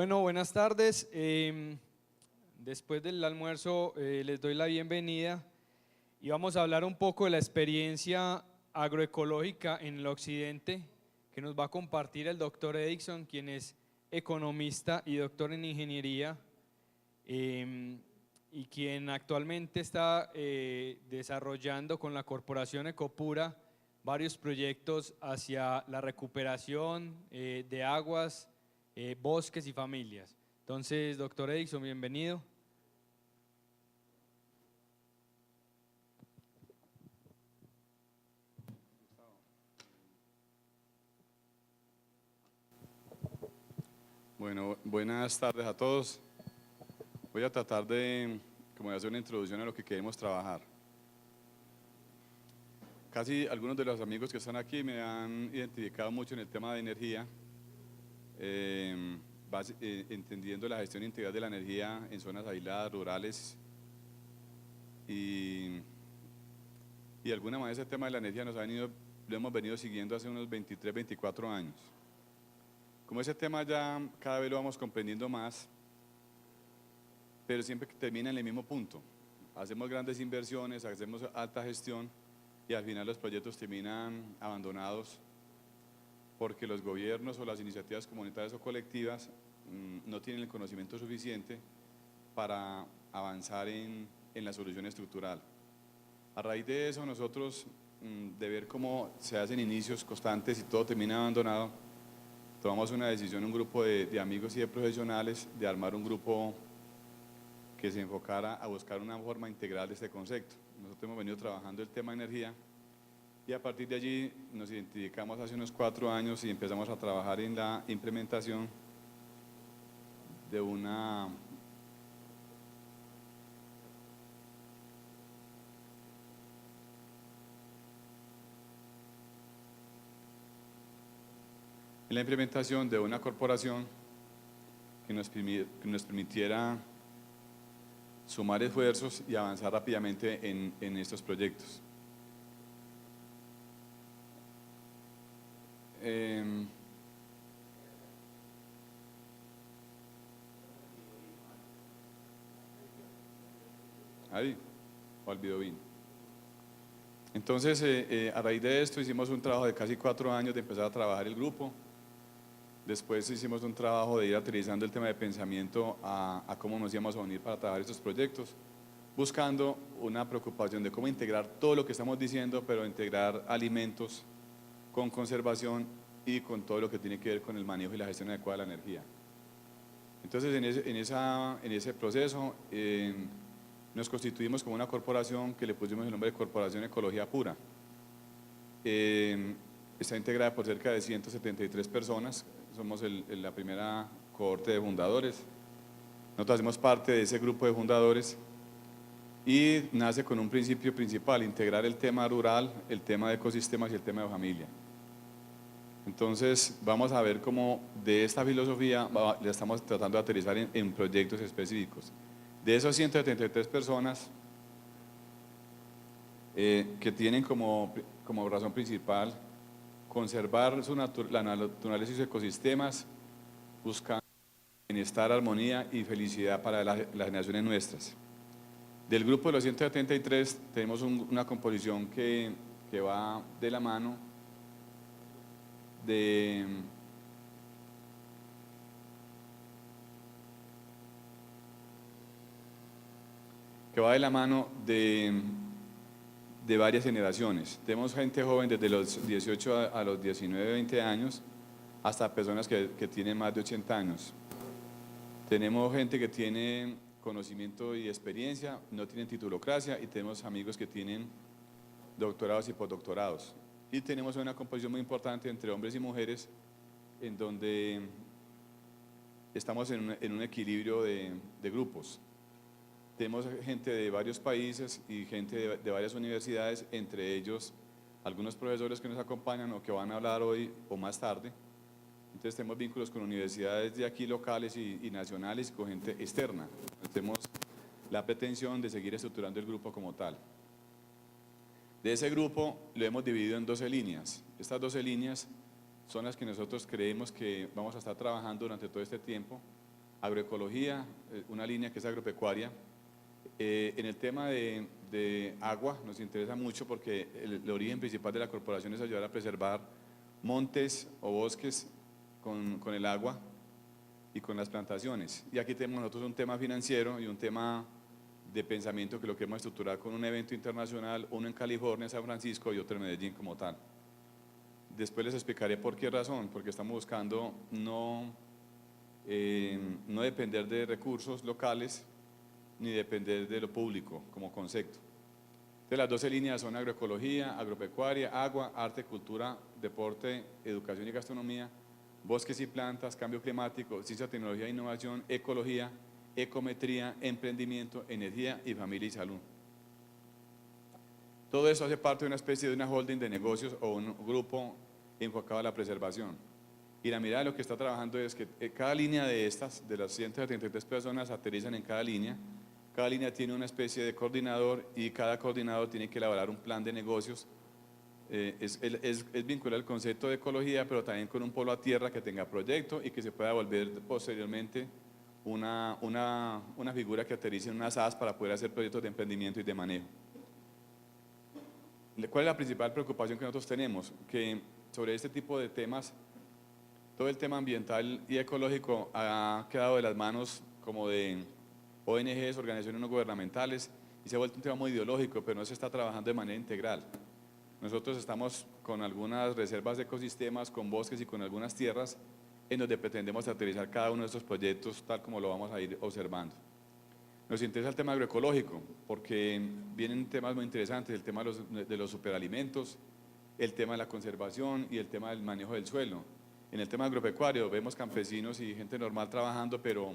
Bueno, buenas tardes. Después del almuerzo les doy la bienvenida y vamos a hablar un poco de la experiencia agroecológica en el occidente que nos va a compartir el doctor Edison, quien es economista y doctor en ingeniería y quien actualmente está desarrollando con la corporación Ecopura varios proyectos hacia la recuperación de aguas, bosques y familias. Entonces, doctor Edison, bienvenido. Bueno, buenas tardes a todos. Voy a tratar de hacer una introducción a lo que queremos trabajar. Casi algunos de los amigos que están aquí me han identificado mucho en el tema de energía, entendiendo la gestión integral de la energía en zonas aisladas, rurales, y de alguna manera ese tema de la energía lo hemos venido siguiendo hace unos 23, 24 años. Como ese tema ya cada vez lo vamos comprendiendo más, pero siempre que termina en el mismo punto. Hacemos grandes inversiones, hacemos alta gestión y al final los proyectos terminan abandonados porque los gobiernos o las iniciativas comunitarias o colectivas no tienen el conocimiento suficiente para avanzar en la solución estructural. A raíz de eso nosotros, de ver cómo se hacen inicios constantes y todo termina abandonado, tomamos una decisión, un grupo de amigos y de profesionales, de armar un grupo que se enfocara a buscar una forma integral de este concepto. Nosotros hemos venido trabajando el tema de energía y a partir de allí nos identificamos hace unos 4 años y empezamos a trabajar en la implementación de una corporación que nos permitiera sumar esfuerzos y avanzar rápidamente en estos proyectos. Ahí, olvidó bien. Entonces, a raíz de esto hicimos un trabajo de casi 4 años de empezar a trabajar el grupo. Después hicimos un trabajo de ir aterrizando el tema de pensamiento a cómo nos íbamos a unir para trabajar estos proyectos, buscando una preocupación de cómo integrar todo lo que estamos diciendo, pero integrar alimentos con conservación y con todo lo que tiene que ver con el manejo y la gestión adecuada de la energía. Entonces, en ese proceso nos constituimos como una corporación que le pusimos el nombre de Corporación Ecología Pura. Está integrada por cerca de 173 personas, somos la primera cohorte de fundadores. Nosotros hacemos parte de ese grupo de fundadores y nace con un principio principal: integrar el tema rural, el tema de ecosistemas y el tema de familia. Entonces vamos a ver cómo de esta filosofía la estamos tratando de aterrizar en proyectos específicos. De esos 173 personas que tienen como razón principal conservar la naturaleza y sus ecosistemas, buscando bienestar, armonía y felicidad para las generaciones nuestras. Del grupo de los 173 tenemos una composición que va de la mano de varias generaciones. Tenemos gente joven desde los 18 a los 19, 20 años, hasta personas que tienen más de 80 años. Tenemos gente que tiene conocimiento y experiencia, no tienen titulocracia, y tenemos amigos que tienen doctorados y postdoctorados. Y tenemos una composición muy importante entre hombres y mujeres, en donde estamos en un equilibrio de grupos. Tenemos gente de varios países y gente de varias universidades, entre ellos algunos profesores que nos acompañan o que van a hablar hoy o más tarde. Entonces tenemos vínculos con universidades de aquí locales y nacionales, y con gente externa. Tenemos la pretensión de seguir estructurando el grupo como tal. De ese grupo lo hemos dividido en 12 líneas. Estas 12 líneas son las que nosotros creemos que vamos a estar trabajando durante todo este tiempo, agroecología, una línea que es agropecuaria. En el tema de agua nos interesa mucho porque el origen principal de la corporación es ayudar a preservar montes o bosques con el agua y con las plantaciones. Y aquí tenemos nosotros un tema financiero y un tema de pensamiento que lo queremos estructurar con un evento internacional, uno en California, San Francisco y otro en Medellín como tal. Después les explicaré por qué razón, porque estamos buscando no depender de recursos locales ni depender de lo público como concepto. Entonces, las 12 líneas son agroecología, agropecuaria, agua, arte, cultura, deporte, educación y gastronomía, bosques y plantas, cambio climático, ciencia, tecnología e innovación, ecología, ecometría, emprendimiento, energía y familia y salud. Todo eso hace parte de una especie de una holding de negocios o un grupo enfocado a la preservación. Y la mirada de lo que está trabajando es que cada línea de estas, de las 173 personas, aterrizan en cada línea. Cada línea tiene una especie de coordinador y cada coordinador tiene que elaborar un plan de negocios. Es vincular el concepto de ecología, pero también con un polo a tierra que tenga proyecto y que se pueda volver posteriormente una figura que aterrice en unas SAS para poder hacer proyectos de emprendimiento y de manejo. ¿Cuál es la principal preocupación que nosotros tenemos? Que sobre este tipo de temas, todo el tema ambiental y ecológico ha quedado de las manos como de ONGs, organizaciones no gubernamentales, y se ha vuelto un tema muy ideológico, pero no se está trabajando de manera integral. Nosotros estamos con algunas reservas de ecosistemas, con bosques y con algunas tierras en donde pretendemos aterrizar cada uno de estos proyectos tal como lo vamos a ir observando. Nos interesa el tema agroecológico porque vienen temas muy interesantes, el tema de los superalimentos, el tema de la conservación y el tema del manejo del suelo. En el tema agropecuario vemos campesinos y gente normal trabajando, pero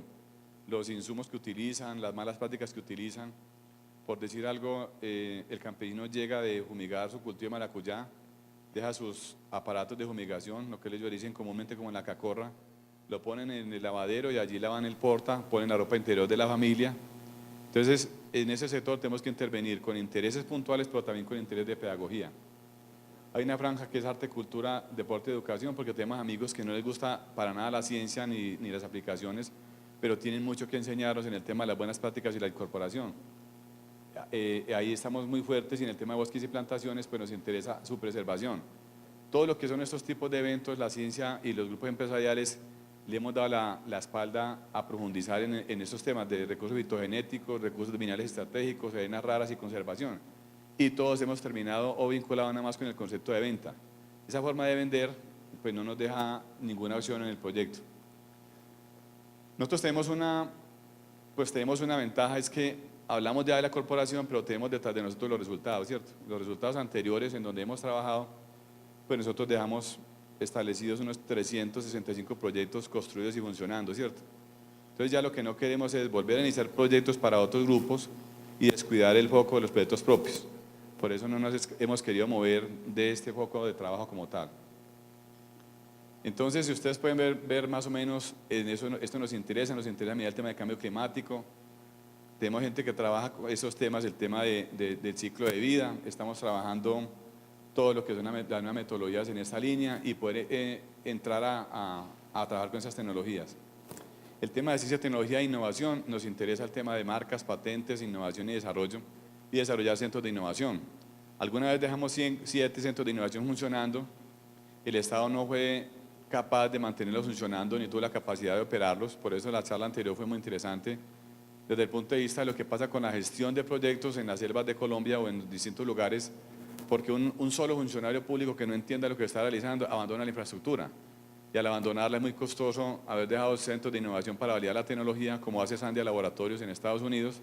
los insumos que utilizan, las malas prácticas que utilizan, por decir algo, el campesino llega de fumigar su cultivo de maracuyá, deja sus aparatos de fumigación, lo que ellos dicen comúnmente como en la cacorra, lo ponen en el lavadero y allí lavan el porta, ponen la ropa interior de la familia. Entonces, en ese sector tenemos que intervenir con intereses puntuales, pero también con interés de pedagogía. Hay una franja que es arte, cultura, deporte y educación, porque tenemos amigos que no les gusta para nada la ciencia ni las aplicaciones, pero tienen mucho que enseñarnos en el tema de las buenas prácticas y la incorporación. Ahí estamos muy fuertes y en el tema de bosques y plantaciones, pues nos interesa su preservación. Todo lo que son estos tipos de eventos, la ciencia y los grupos empresariales, le hemos dado la espalda a profundizar en estos temas de recursos fitogenéticos, recursos minerales estratégicos, arenas raras y conservación. Y todos hemos terminado o vinculado nada más con el concepto de venta. Esa forma de vender pues no nos deja ninguna opción en el proyecto. Nosotros tenemos una ventaja, es que hablamos ya de la corporación, pero tenemos detrás de nosotros los resultados, ¿cierto? Los resultados anteriores en donde hemos trabajado, pues nosotros dejamos establecidos unos 365 proyectos construidos y funcionando, ¿cierto? Entonces ya lo que no queremos es volver a iniciar proyectos para otros grupos y descuidar el foco de los proyectos propios. Por eso no nos hemos querido mover de este foco de trabajo como tal. Entonces, si ustedes pueden ver más o menos, en eso, esto nos interesa mirar el tema de cambio climático. Tenemos gente que trabaja con esos temas, el tema del ciclo de vida. Estamos trabajando todo lo que son las nuevas metodologías en esta línea y poder entrar a trabajar con esas tecnologías. El tema de ciencia, tecnología e innovación, nos interesa el tema de marcas, patentes, innovación y desarrollo, y desarrollar centros de innovación. Alguna vez dejamos 7 centros de innovación funcionando, el Estado no fue capaz de mantenerlos funcionando ni tuvo la capacidad de operarlos, por eso la charla anterior fue muy interesante, desde el punto de vista de lo que pasa con la gestión de proyectos en las selvas de Colombia o en distintos lugares, porque un solo funcionario público que no entienda lo que está realizando abandona la infraestructura. Y al abandonarla es muy costoso haber dejado centros de innovación para validar la tecnología, como hace Sandia Laboratorios en Estados Unidos,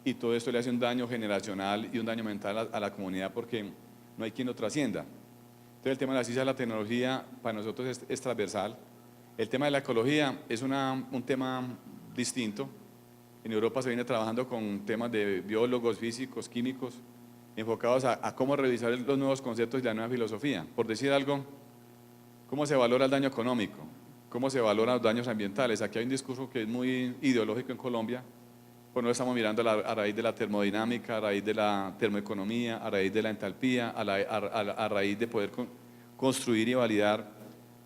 y todo esto le hace un daño generacional y un daño mental a la comunidad porque no hay quien lo trascienda. Entonces el tema de la ciencia y la tecnología para nosotros es transversal. El tema de la ecología es un tema distinto. En Europa se viene trabajando con temas de biólogos, físicos, químicos, enfocados a cómo revisar los nuevos conceptos y la nueva filosofía. Por decir algo, ¿cómo se valora el daño económico? ¿Cómo se valoran los daños ambientales? Aquí hay un discurso que es muy ideológico en Colombia, pues no estamos mirando a raíz de la termodinámica, a raíz de la termoeconomía, a raíz de la entalpía, a raíz de poder construir y validar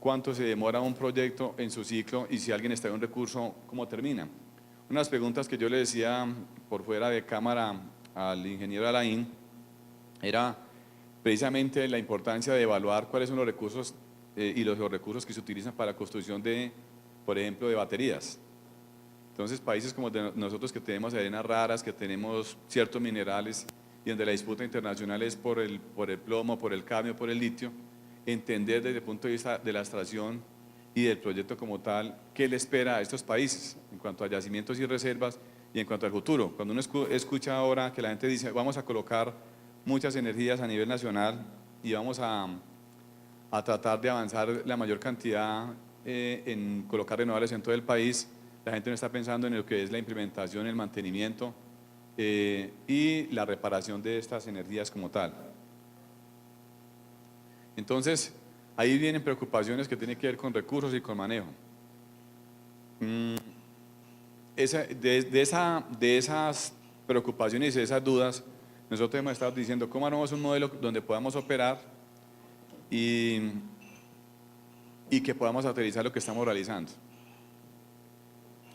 cuánto se demora un proyecto en su ciclo y si alguien está en un recurso, cómo termina. Una de las preguntas que yo le decía por fuera de cámara al ingeniero Alain era precisamente la importancia de evaluar cuáles son los recursos y los recursos que se utilizan para la construcción de, por ejemplo, de baterías. Entonces, países como nosotros que tenemos arenas raras, que tenemos ciertos minerales y donde la disputa internacional es por el plomo, por el cadmio, por el litio, entender desde el punto de vista de la extracción y del proyecto como tal, qué le espera a estos países en cuanto a yacimientos y reservas y en cuanto al futuro. Cuando uno escucha ahora que la gente dice, vamos a colocar muchas energías a nivel nacional y vamos a tratar de avanzar la mayor cantidad en colocar renovables en todo el país, la gente no está pensando en lo que es la implementación, el mantenimiento y la reparación de estas energías como tal. Entonces, ahí vienen preocupaciones que tienen que ver con recursos y con manejo. De esas preocupaciones y de esas dudas, nosotros hemos estado diciendo cómo armamos un modelo donde podamos operar y que podamos aterrizar lo que estamos realizando.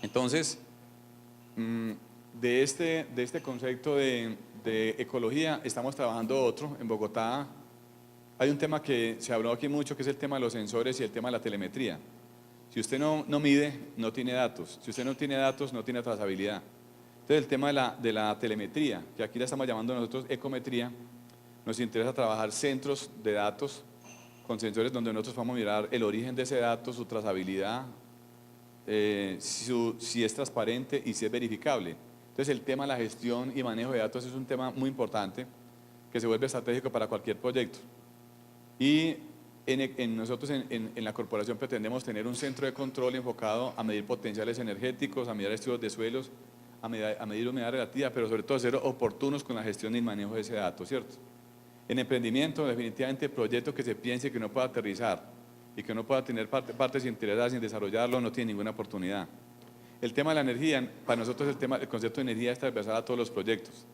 Entonces, de este concepto de ecología estamos trabajando otro. En Bogotá hay un tema que se habló aquí mucho, que es el tema de los sensores y el tema de la telemetría. Si usted no mide, no tiene datos. Si usted no tiene datos, no tiene trazabilidad. Entonces, el tema de la telemetría, que aquí la estamos llamando nosotros ecometría, nos interesa trabajar centros de datos con sensores donde nosotros vamos a mirar el origen de ese dato, su trazabilidad, si es transparente y si es verificable. Entonces, el tema de la gestión y manejo de datos es un tema muy importante que se vuelve estratégico para cualquier proyecto. Y nosotros en la corporación pretendemos tener un centro de control enfocado a medir potenciales energéticos, a medir estudios de suelos, a medir humedad relativa, pero sobre todo ser oportunos con la gestión y el manejo de ese dato, ¿cierto? En emprendimiento, definitivamente, proyecto que se piense que no pueda aterrizar y que no pueda tener partes interesadas sin desarrollarlo, no tiene ninguna oportunidad. El tema de la energía, para nosotros el concepto de energía es transversal a todos los proyectos.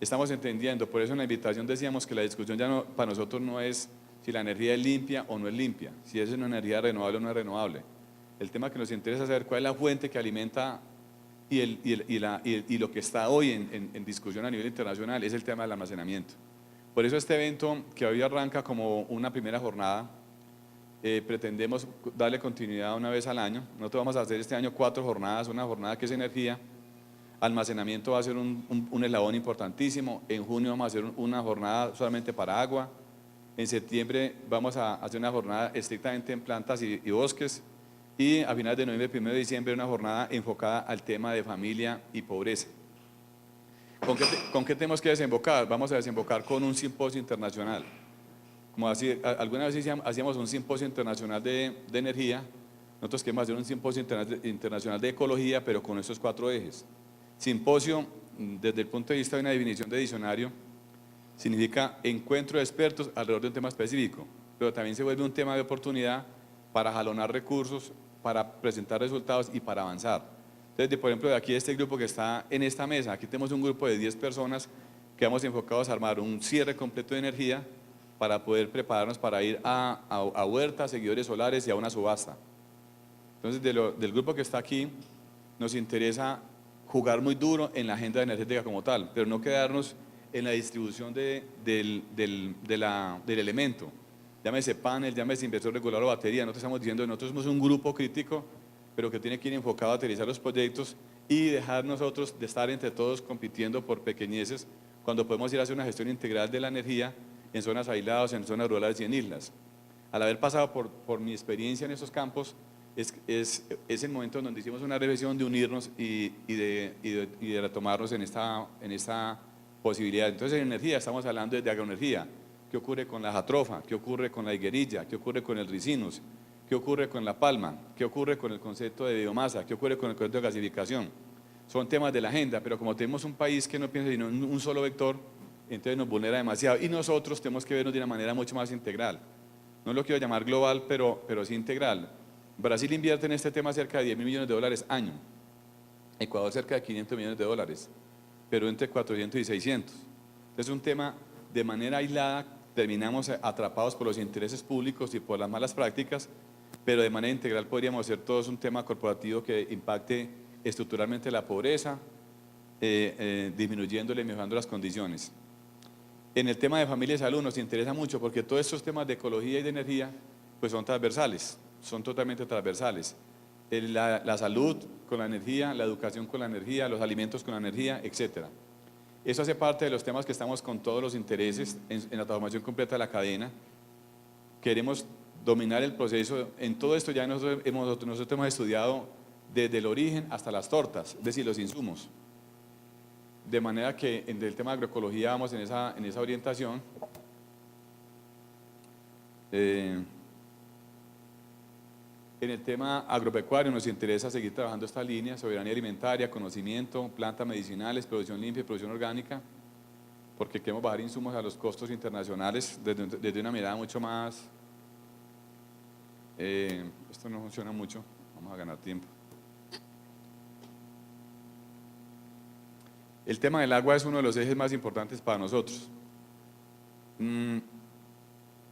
Estamos entendiendo, por eso en la invitación decíamos que la discusión ya no, para nosotros no es si la energía es limpia o no es limpia, si es una energía renovable o no es renovable. El tema que nos interesa es saber cuál es la fuente que alimenta y lo que está hoy en discusión a nivel internacional es el tema del almacenamiento. Por eso este evento que hoy arranca como una primera jornada, pretendemos darle continuidad una vez al año. Nosotros vamos a hacer este año 4 jornadas, una jornada que es energía, almacenamiento va a ser un eslabón importantísimo, en junio vamos a hacer una jornada solamente para agua, en septiembre vamos a hacer una jornada estrictamente en plantas y bosques, y a finales de noviembre, 1 de diciembre, una jornada enfocada al tema de familia y pobreza. ¿Con qué tenemos que desembocar? Vamos a desembocar con un simposio internacional. Como así, alguna vez hacíamos un simposio internacional de energía, nosotros queremos hacer un simposio internacional de ecología, pero con estos 4 ejes. Simposio, desde el punto de vista de una definición de diccionario, significa encuentro de expertos alrededor de un tema específico, pero también se vuelve un tema de oportunidad para jalonar recursos, para presentar resultados y para avanzar. Entonces, por ejemplo, de aquí este grupo que está en esta mesa, aquí tenemos un grupo de 10 personas que vamos enfocados a armar un cierre completo de energía para poder prepararnos para ir a huertas, seguidores solares y a una subasta. Entonces, del grupo que está aquí, nos interesa jugar muy duro en la agenda energética como tal, pero no quedarnos en la distribución del elemento. Llámese panel, llámese inversor regular o batería. Nosotros estamos diciendo que nosotros somos un grupo crítico, pero que tiene que ir enfocado a aterrizar los proyectos y dejar nosotros de estar entre todos compitiendo por pequeñeces, cuando podemos ir a hacer una gestión integral de la energía en zonas aisladas, en zonas rurales y en islas. Al haber pasado por mi experiencia en esos campos, es el momento en donde hicimos una revisión de unirnos y de retomarnos en esta posibilidad. Entonces, en energía estamos hablando de agroenergía. ¿Qué ocurre con la jatrofa? ¿Qué ocurre con la higuerilla? ¿Qué ocurre con el ricinus? ¿Qué ocurre con la palma? ¿Qué ocurre con el concepto de biomasa? ¿Qué ocurre con el concepto de gasificación? Son temas de la agenda, pero como tenemos un país que no piensa sino en un solo vector, entonces nos vulnera demasiado y nosotros tenemos que vernos de una manera mucho más integral. No lo quiero llamar global, pero sí integral. Brasil invierte en este tema cerca de 10.000 millones de dólares año, Ecuador cerca de 500 millones de dólares, Perú entre 400 y 600. Entonces es un tema de manera aislada terminamos atrapados por los intereses públicos y por las malas prácticas, pero de manera integral podríamos hacer todos un tema corporativo que impacte estructuralmente la pobreza, disminuyéndole y mejorando las condiciones. En el tema de familia y salud nos interesa mucho porque todos estos temas de ecología y de energía pues son transversales, son totalmente transversales. La salud con la energía, la educación con la energía, los alimentos con la energía, etc. Eso hace parte de los temas que estamos con todos los intereses en la transformación completa de la cadena. Queremos dominar el proceso. En todo esto ya nosotros hemos estudiado desde el origen hasta las tortas, es decir, los insumos. De manera que en el tema de agroecología vamos en esa orientación. En el tema agropecuario nos interesa seguir trabajando esta línea: soberanía alimentaria, conocimiento, plantas medicinales, producción limpia y producción orgánica, porque queremos bajar insumos a los costos internacionales desde una mirada mucho más… esto no funciona mucho, vamos a ganar tiempo. El tema del agua es uno de los ejes más importantes para nosotros.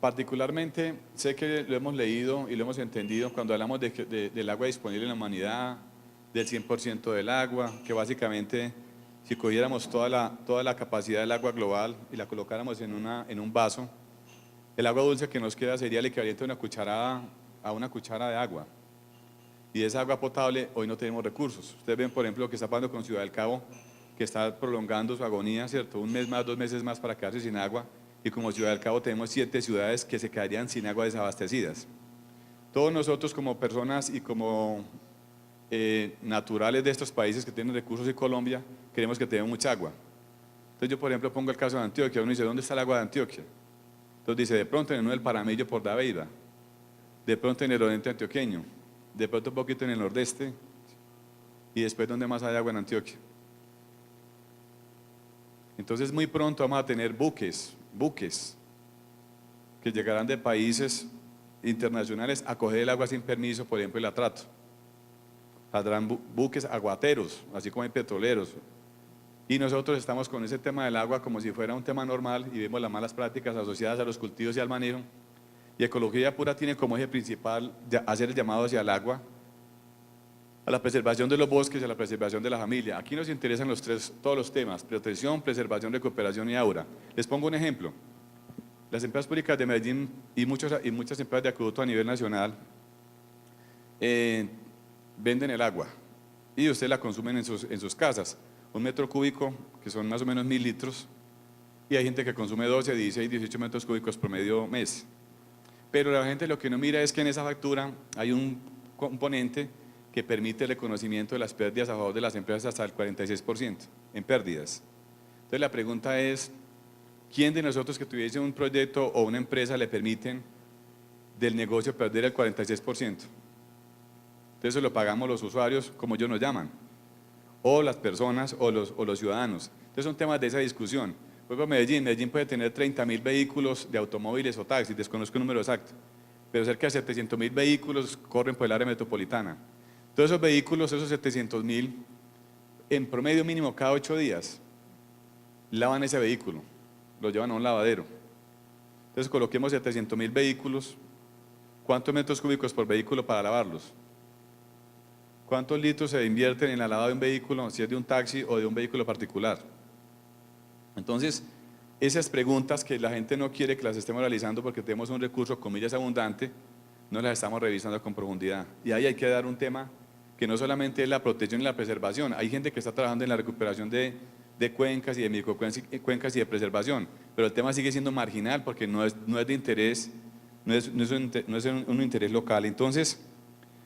Particularmente, sé que lo hemos leído y lo hemos entendido cuando hablamos del agua disponible en la humanidad, del 100% del agua, que básicamente si cogiéramos toda la capacidad del agua global y la colocáramos en un vaso, el agua dulce que nos queda sería el equivalente a una cuchara de agua. Y de esa agua potable hoy no tenemos recursos. Ustedes ven, por ejemplo, lo que está pasando con Ciudad del Cabo, que está prolongando su agonía, ¿cierto? Un mes más, 2 meses más para quedarse sin agua. Y como Ciudad del Cabo tenemos 7 ciudades que se quedarían sin agua, desabastecidas. Todos nosotros como personas y como naturales de estos países que tienen recursos, y Colombia, queremos que tengan mucha agua. Entonces yo, por ejemplo, pongo el caso de Antioquia. Uno dice, ¿dónde está el agua de Antioquia? Entonces dice, de pronto en el del Paramillo por Daveira, de pronto en el oriente antioqueño, de pronto un poquito en el nordeste, y después ¿dónde más hay agua en Antioquia? Entonces muy pronto vamos a tener buques que llegarán de países internacionales a coger el agua sin permiso, por ejemplo el atrato. Saldrán buques aguateros, así como hay petroleros. Y nosotros estamos con ese tema del agua como si fuera un tema normal y vemos las malas prácticas asociadas a los cultivos y al manejo. Y Ecología Pura tiene como eje principal hacer el llamado hacia el agua, a la preservación de los bosques y a la preservación de la familia. Aquí nos interesan todos los temas: protección, preservación, recuperación y aura. Les pongo un ejemplo. Las empresas públicas de Medellín y muchas empresas de acueducto a nivel nacional venden el agua y ustedes la consumen en sus casas. 1 metro cúbico, que son más o menos 1000 litros, y hay gente que consume 12, 16, 18 metros cúbicos promedio mes. Pero la gente lo que no mira es que en esa factura hay un componente que permite el reconocimiento de las pérdidas a favor de las empresas hasta el 46% en pérdidas. Entonces la pregunta es, ¿quién de nosotros que tuviese un proyecto o una empresa le permiten del negocio perder el 46%? Entonces eso lo pagamos los usuarios, como ellos nos llaman, o las personas o los ciudadanos. Entonces son temas de esa discusión. Por ejemplo, Medellín puede tener 30.000 vehículos de automóviles o taxis, desconozco el número exacto, pero cerca de 700.000 vehículos corren por el área metropolitana. Todos esos vehículos, esos 700.000, en promedio mínimo cada 8 días, lavan ese vehículo, lo llevan a un lavadero. Entonces coloquemos 700.000 vehículos, ¿cuántos metros cúbicos por vehículo para lavarlos? ¿Cuántos litros se invierten en la lavada de un vehículo, si es de un taxi o de un vehículo particular? Entonces, esas preguntas que la gente no quiere que las estemos realizando porque tenemos un recurso, comillas, abundante, no las estamos revisando con profundidad. Y ahí hay que dar un tema que no solamente es la protección y la preservación. Hay gente que está trabajando en la recuperación de cuencas y de microcuencas y de preservación, pero el tema sigue siendo marginal porque no es de interés, no es un interés local. Entonces,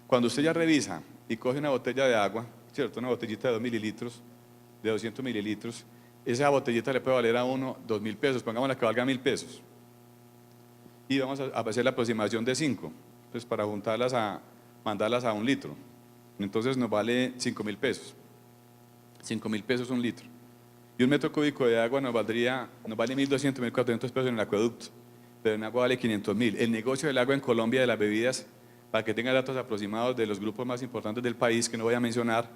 cuando usted ya revisa y coge una botella de agua, ¿cierto? Una botellita de 2 mililitros, de 200 mililitros, esa botellita le puede valer a uno 2.000 pesos, pongámosla que valga 1.000 pesos. Y vamos a hacer la aproximación de 5, pues para mandarlas a 1 litro. Entonces nos vale 5.000 pesos. 5.000 pesos 1 litro. Y 1 metro cúbico de agua nos vale 1.200, 1.400 pesos en el acueducto, pero en agua vale 500.000. El negocio del agua en Colombia, de las bebidas, para que tengan datos aproximados de los grupos más importantes del país, que no voy a mencionar,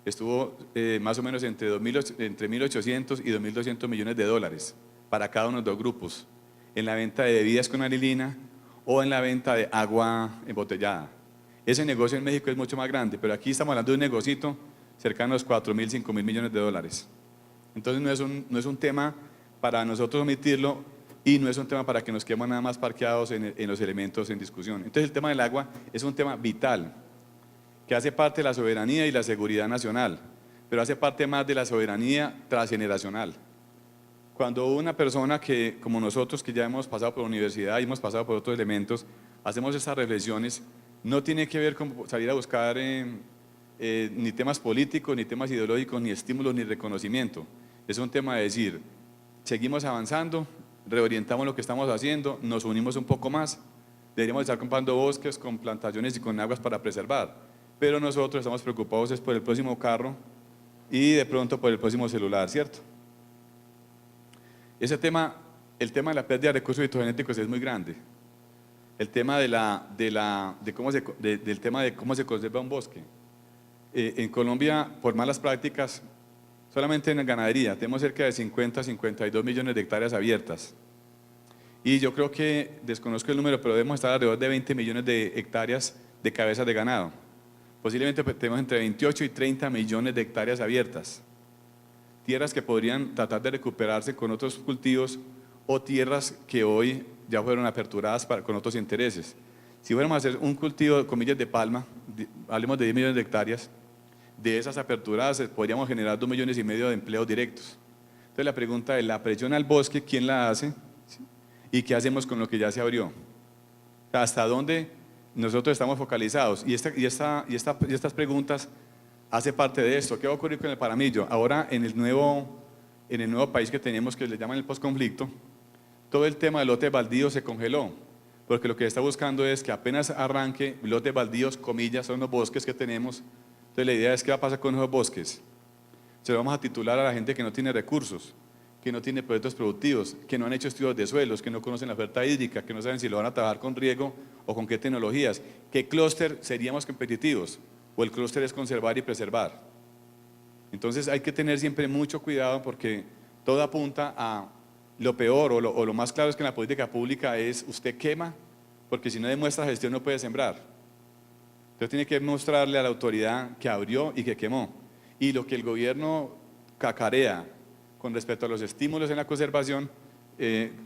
estuvo más o menos entre 1.800 y 2.200 millones de dólares para cada uno de los dos grupos. en la venta de bebidas con anilina o en la venta de agua embotellada. Ese negocio en México es mucho más grande, pero aquí estamos hablando de un negocito cercano a los 4.000, 5.000 millones de dólares. Entonces no es un tema para nosotros omitirlo y no es un tema para que nos quedemos nada más parqueados en los elementos en discusión. Entonces el tema del agua es un tema vital, que hace parte de la soberanía y la seguridad nacional, pero hace parte más de la soberanía transgeneracional. Cuando una persona que, como nosotros, que ya hemos pasado por la universidad y hemos pasado por otros elementos, hacemos estas reflexiones, no tiene que ver con salir a buscar ni temas políticos, ni temas ideológicos, ni estímulos, ni reconocimiento. Es un tema de decir, seguimos avanzando, reorientamos lo que estamos haciendo, nos unimos un poco más, deberíamos estar comprando bosques con plantaciones y con aguas para preservar, pero nosotros estamos preocupados es por el próximo carro y de pronto por el próximo celular, ¿cierto? Ese tema, el tema de la pérdida de recursos fitogenéticos es muy grande. El tema del tema de cómo se conserva un bosque. En Colombia, por malas prácticas, solamente en la ganadería, tenemos cerca de 50, 52 millones de hectáreas abiertas. Y yo creo que, desconozco el número, pero debemos estar alrededor de 20 millones de hectáreas de cabezas de ganado. Posiblemente tenemos entre 28 y 30 millones de hectáreas abiertas. Tierras que podrían tratar de recuperarse con otros cultivos o tierras que hoy ya fueron aperturadas con otros intereses. Si fuéramos a hacer un cultivo, comillas, de palma, hablemos de 10 millones de hectáreas, de esas aperturadas podríamos generar 2,5 millones de empleos directos. Entonces la pregunta es, la presión al bosque, ¿quién la hace? ¿Y qué hacemos con lo que ya se abrió? O sea, ¿hasta dónde nosotros estamos focalizados? Y estas preguntas hace parte de esto. ¿Qué va a ocurrir con el Paramillo? Ahora en el nuevo país que tenemos, que le llaman el posconflicto, todo el tema de lotes baldíos se congeló, porque lo que está buscando es que apenas arranque lotes baldíos, comillas, son los bosques que tenemos. Entonces la idea es qué va a pasar con esos bosques. Se lo vamos a titular a la gente que no tiene recursos, que no tiene proyectos productivos, que no han hecho estudios de suelos, que no conocen la oferta hídrica, que no saben si lo van a trabajar con riego o con qué tecnologías, qué clúster seríamos competitivos, o el clúster es conservar y preservar. Entonces hay que tener siempre mucho cuidado porque todo apunta a lo peor o lo más claro es que en la política pública es usted quema, porque si no demuestra gestión no puede sembrar. Entonces tiene que mostrarle a la autoridad que abrió y que quemó. Y lo que el gobierno cacarea con respecto a los estímulos en la conservación,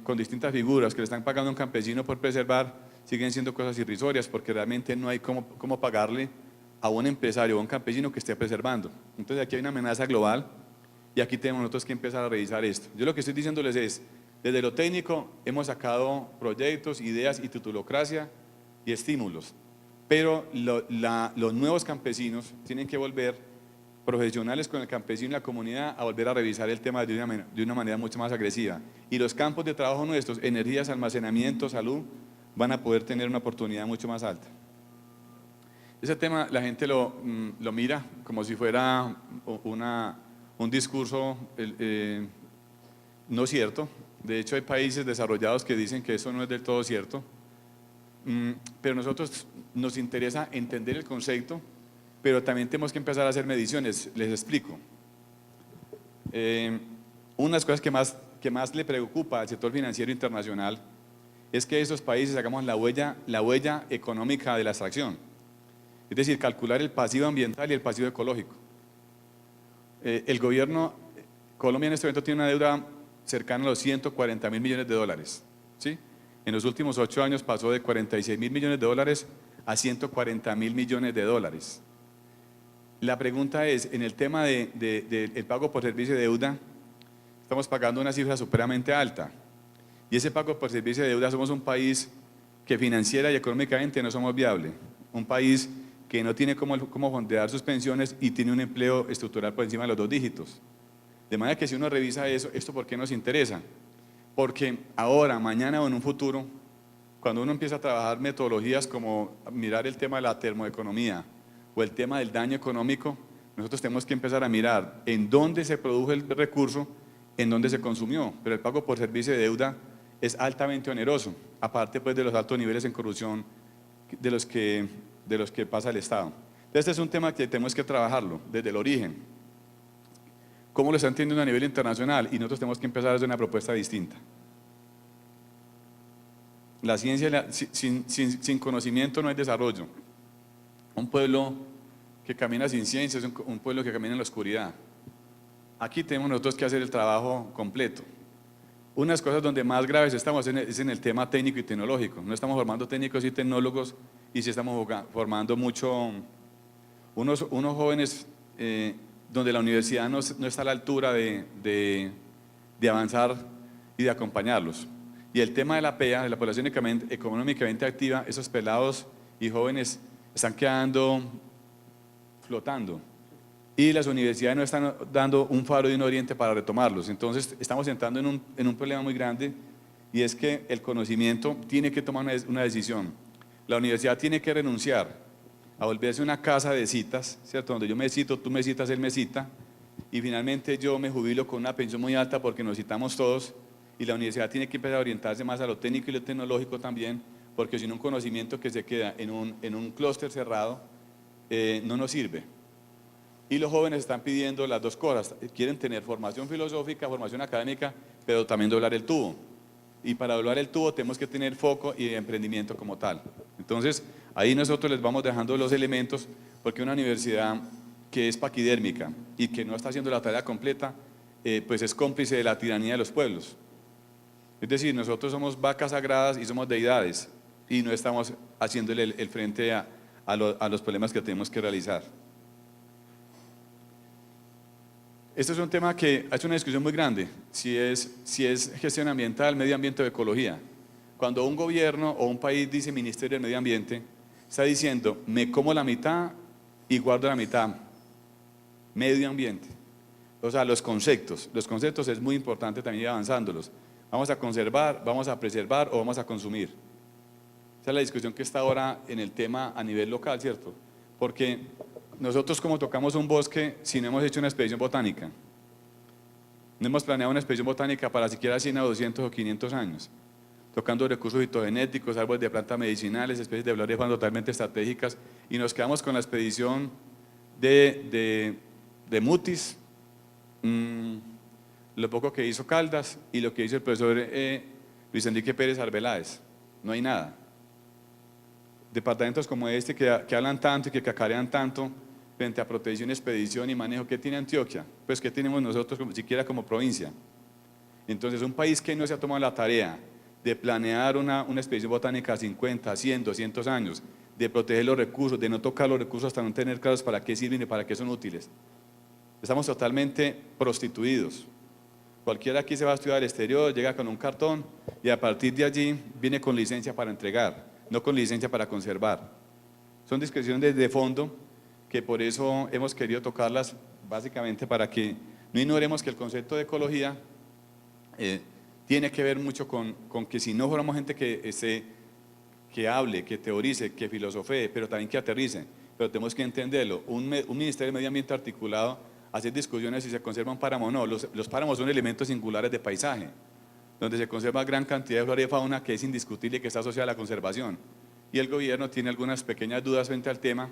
con distintas figuras que le están pagando a un campesino por preservar, siguen siendo cosas irrisorias porque realmente no hay cómo pagarle a un empresario o a un campesino que esté preservando. Entonces aquí hay una amenaza global y aquí tenemos nosotros que empezar a revisar esto. Yo lo que estoy diciéndoles es, desde lo técnico hemos sacado proyectos, ideas y titulocracia y estímulos, pero los nuevos campesinos tienen que volver, profesionales con el campesino y la comunidad, a volver a revisar el tema de una manera mucho más agresiva. Y los campos de trabajo nuestros, energías, almacenamiento, salud, van a poder tener una oportunidad mucho más alta. Ese tema la gente lo mira como si fuera un discurso no cierto. De hecho hay países desarrollados que dicen que eso no es del todo cierto, pero nosotros nos interesa entender el concepto, pero también tenemos que empezar a hacer mediciones. Les explico. Una de las cosas que más le preocupa al sector financiero internacional es que esos países hagamos la huella económica de la extracción, es decir, calcular el pasivo ambiental y el pasivo ecológico. El gobierno, Colombia en este momento tiene una deuda cercana a los 140.000 millones de dólares, ¿sí? En los últimos 8 años pasó de 46.000 millones de dólares a 140.000 millones de dólares. La pregunta es, en el tema del pago por servicio de deuda, estamos pagando una cifra supremamente alta. Y ese pago por servicio de deuda, somos un país que financiera y económicamente no somos viable. Un país que no tiene cómo fondear sus pensiones y tiene un empleo estructural por encima de los 2 dígitos. De manera que si uno revisa eso, ¿esto por qué nos interesa? Porque ahora, mañana o en un futuro, cuando uno empieza a trabajar metodologías como mirar el tema de la termoeconomía o el tema del daño económico, nosotros tenemos que empezar a mirar en dónde se produjo el recurso, en dónde se consumió. Pero el pago por servicio de deuda es altamente oneroso, aparte pues de los altos niveles en corrupción de los que pasa el Estado. Este es un tema que tenemos que trabajarlo desde el origen. ¿Cómo lo están entendiendo a nivel internacional? Y nosotros tenemos que empezar a hacer una propuesta distinta. La ciencia, sin conocimiento no hay desarrollo. Un pueblo que camina sin ciencia es un pueblo que camina en la oscuridad. Aquí tenemos nosotros que hacer el trabajo completo. Unas cosas donde más graves estamos es en el tema técnico y tecnológico. No estamos formando técnicos y tecnólogos y sí estamos formando unos jóvenes donde la universidad no está a la altura de avanzar y de acompañarlos. Y el tema de la PEA, de la población económicamente activa, esos pelados y jóvenes están quedando flotando. Y las universidades no están dando un faro y un oriente para retomarlos. Entonces estamos entrando en un problema muy grande y es que el conocimiento tiene que tomar una decisión. La universidad tiene que renunciar a volverse una casa de citas, ¿cierto? Donde yo me cito, tú me citas, él me cita y finalmente yo me jubilo con una pensión muy alta porque nos citamos todos y la universidad tiene que empezar a orientarse más a lo técnico y lo tecnológico también, porque sin un conocimiento que se queda en un clúster cerrado no nos sirve. Y los jóvenes están pidiendo las dos cosas, quieren tener formación filosófica, formación académica, pero también doblar el tubo. Y para doblar el tubo tenemos que tener foco y emprendimiento como tal. Entonces, ahí nosotros les vamos dejando los elementos, porque una universidad que es paquidérmica y que no está haciendo la tarea completa, pues es cómplice de la tiranía de los pueblos. Es decir, nosotros somos vacas sagradas y somos deidades, y no estamos haciéndole el frente a los problemas que tenemos que realizar. Este es un tema que ha hecho una discusión muy grande, si es gestión ambiental, medio ambiente o ecología. Cuando un gobierno o un país dice Ministerio del Medio Ambiente, está diciendo, me como la mitad y guardo la mitad. Medio ambiente. O sea, los conceptos es muy importante también ir avanzándolos. ¿Vamos a conservar, vamos a preservar o vamos a consumir? Esa es la discusión que está ahora en el tema a nivel local, ¿cierto? Porque nosotros como tocamos un bosque, si no hemos hecho una expedición botánica, no hemos planeado una expedición botánica para siquiera 100 a 200 o 500 años, tocando recursos fitogenéticos, árboles de plantas medicinales, especies de flores totalmente estratégicas, y nos quedamos con la expedición de Mutis, lo poco que hizo Caldas y lo que hizo el profesor Luis Enrique Pérez Arbeláez. No hay nada. Departamentos como este que hablan tanto y que cacarean tanto frente a protección, expedición y manejo, ¿qué tiene Antioquia? Pues ¿qué tenemos nosotros siquiera como provincia? Entonces un país que no se ha tomado la tarea de planear una expedición botánica a 50, 100, 200 años, de proteger los recursos, de no tocar los recursos hasta no tener claros para qué sirven y para qué son útiles. Estamos totalmente prostituidos. Cualquiera aquí se va a estudiar al exterior, llega con un cartón y a partir de allí viene con licencia para entregar, no con licencia para conservar. Son discusiones de fondo que por eso hemos querido tocarlas básicamente para que no ignoremos que el concepto de ecología tiene que ver mucho con que si no fuéramos gente que hable, que teorice, que filosofee, pero también que aterrice, pero tenemos que entenderlo. Un Ministerio de Medio Ambiente articulado, hacer discusiones si se conserva un páramo o no. Los páramos son elementos singulares de paisaje, donde se conserva gran cantidad de flora y fauna que es indiscutible y que está asociada a la conservación. Y el gobierno tiene algunas pequeñas dudas frente al tema,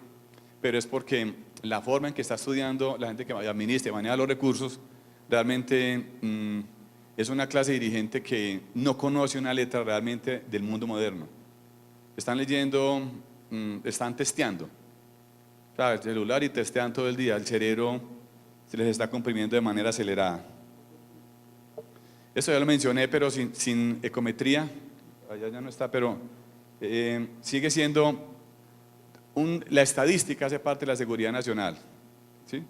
pero es porque la forma en que está estudiando la gente que administra y maneja los recursos, realmente es una clase dirigente que no conoce una letra realmente del mundo moderno. Están leyendo, están testeando, o sea, el celular y testean todo el día, el cerebro se les está comprimiendo de manera acelerada. Eso ya lo mencioné, pero sin ecometría, allá ya no está, pero sigue siendo, la estadística hace parte de la seguridad nacional, ¿sí?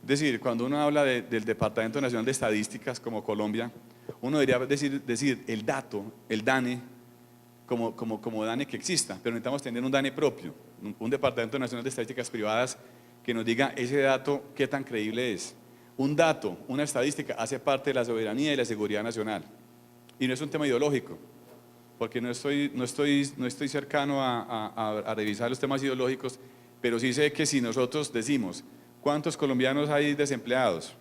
Es decir, cuando uno habla del Departamento Nacional de Estadísticas como Colombia, uno debería decir el dato, el DANE, como DANE que exista, pero necesitamos tener un DANE propio, un Departamento Nacional de Estadísticas Privadas que nos diga ese dato qué tan creíble es. Un dato, una estadística hace parte de la soberanía y la seguridad nacional y no es un tema ideológico, porque no estoy cercano a revisar los temas ideológicos, pero sí sé que si nosotros decimos cuántos colombianos hay desempleados,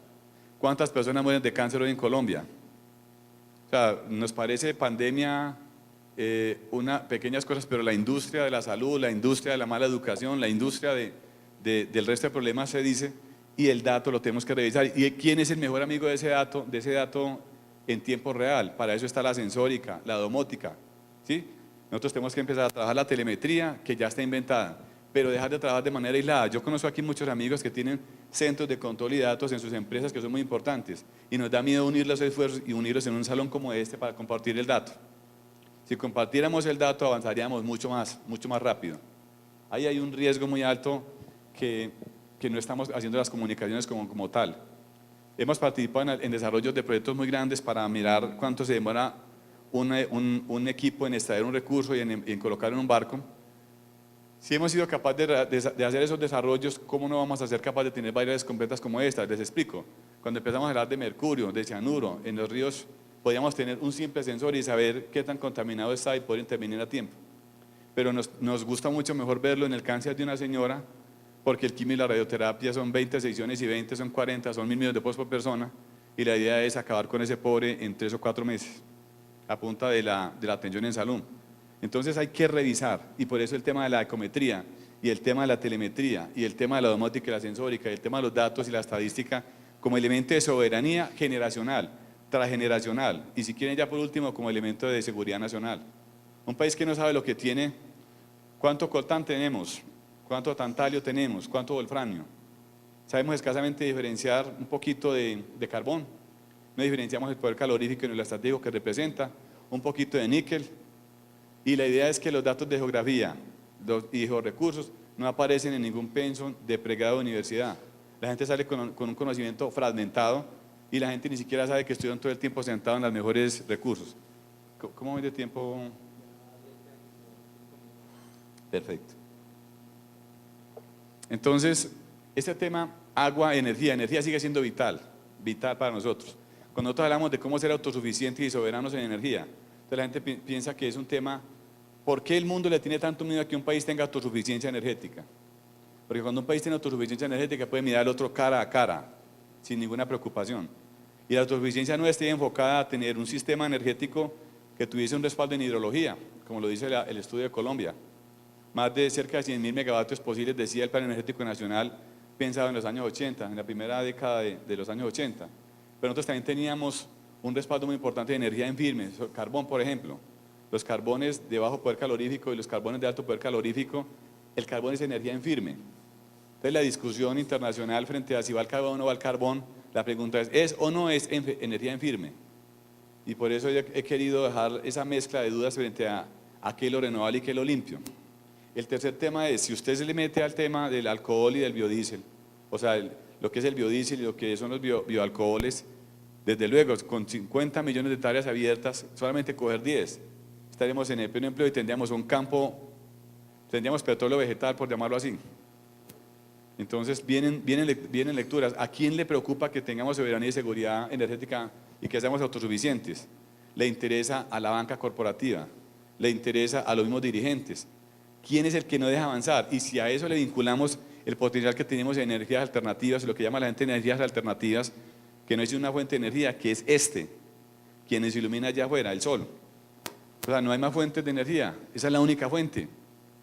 cuántas personas mueren de cáncer hoy en Colombia, o sea, nos parece pandemia pequeñas cosas, pero la industria de la salud, la industria de la mala educación, la industria del resto de problemas se dice, y el dato lo tenemos que revisar. ¿Y quién es el mejor amigo de ese dato en tiempo real? Para eso está la sensórica, la domótica. ¿sí? Nosotros tenemos que empezar a trabajar la telemetría, que ya está inventada, pero dejar de trabajar de manera aislada. Yo conozco aquí muchos amigos que tienen centros de control y datos en sus empresas que son muy importantes y nos da miedo unir los esfuerzos y unirlos en un salón como este para compartir el dato. Si compartiéramos el dato avanzaríamos mucho más rápido. Ahí hay un riesgo muy alto que no estamos haciendo las comunicaciones como tal. Hemos participado en desarrollos de proyectos muy grandes para mirar cuánto se demora un equipo en extraer un recurso y en colocarlo en un barco. Si hemos sido capaces de hacer esos desarrollos, ¿cómo no vamos a ser capaces de tener variedades completas como esta? Les explico. Cuando empezamos a hablar de mercurio, de cianuro, en los ríos, podíamos tener un simple sensor y saber qué tan contaminado está y poder intervenir a tiempo. Pero nos gusta mucho mejor verlo en el cáncer de una señora, porque el quimio y la radioterapia son 20 sesiones y 20 son 40, son 1.000 millones de pesos por persona, y la idea es acabar con ese pobre en 3 o 4 meses, a punta de la atención en salud. Entonces hay que revisar, y por eso el tema de la ecometría, y el tema de la telemetría, y el tema de la domótica y la sensórica, y el tema de los datos y la estadística, como elemento de soberanía generacional, transgeneracional, y si quieren ya por último como elemento de seguridad nacional. Un país que no sabe lo que tiene, cuánto coltán tenemos, cuánto tantalio tenemos, cuánto wolframio. Sabemos escasamente diferenciar un poquito de carbón, no diferenciamos el poder calorífico en el estratégico que representa, un poquito de níquel, y la idea es que los datos de geografía y georrecursos no aparecen en ningún pensum de pregrado de universidad. La gente sale con un conocimiento fragmentado y la gente ni siquiera sabe que estuvieron todo el tiempo sentados en los mejores recursos. ¿Cómo voy de tiempo? Perfecto. Entonces, este tema, agua, energía sigue siendo vital para nosotros. Cuando nosotros hablamos de cómo ser autosuficientes y soberanos en energía, entonces la gente piensa que es un tema, ¿por qué el mundo le tiene tanto miedo a que un país tenga autosuficiencia energética? Porque cuando un país tiene autosuficiencia energética puede mirar al otro cara a cara, sin ninguna preocupación. Y la autosuficiencia no está enfocada a tener un sistema energético que tuviese un respaldo en hidrología, como lo dice el estudio de Colombia. Más de cerca de 100.000 megavatios posibles, decía el Plan Energético Nacional, pensado en los años 80, en la primera década de los años 80. Pero nosotros también teníamos un respaldo muy importante de energía en firme, carbón por ejemplo. Los carbones de bajo poder calorífico y los carbones de alto poder calorífico, el carbón es energía en firme. Entonces la discusión internacional frente a si va al carbón o no va al carbón, la pregunta ¿es o no es energía en firme? Y por eso yo he querido dejar esa mezcla de dudas frente a qué es lo renovable y qué es lo limpio. El tercer tema es, si usted se le mete al tema del alcohol y del biodiesel, o sea, lo que es el biodiesel y lo que son los bioalcoholes, desde luego, con 50 millones de hectáreas abiertas, solamente coger 10, estaríamos en el pleno empleo y tendríamos un campo, tendríamos petróleo vegetal, por llamarlo así. Entonces vienen lecturas. ¿A quién le preocupa que tengamos soberanía y seguridad energética y que seamos autosuficientes? Le interesa a la banca corporativa, le interesa a los mismos dirigentes. ¿Quién es el que no deja avanzar? Y si a eso le vinculamos el potencial que tenemos en energías alternativas, lo que llama la gente energías alternativas, que no es una fuente de energía, que es quien nos ilumina allá afuera, el sol. O sea, no hay más fuentes de energía, esa es la única fuente.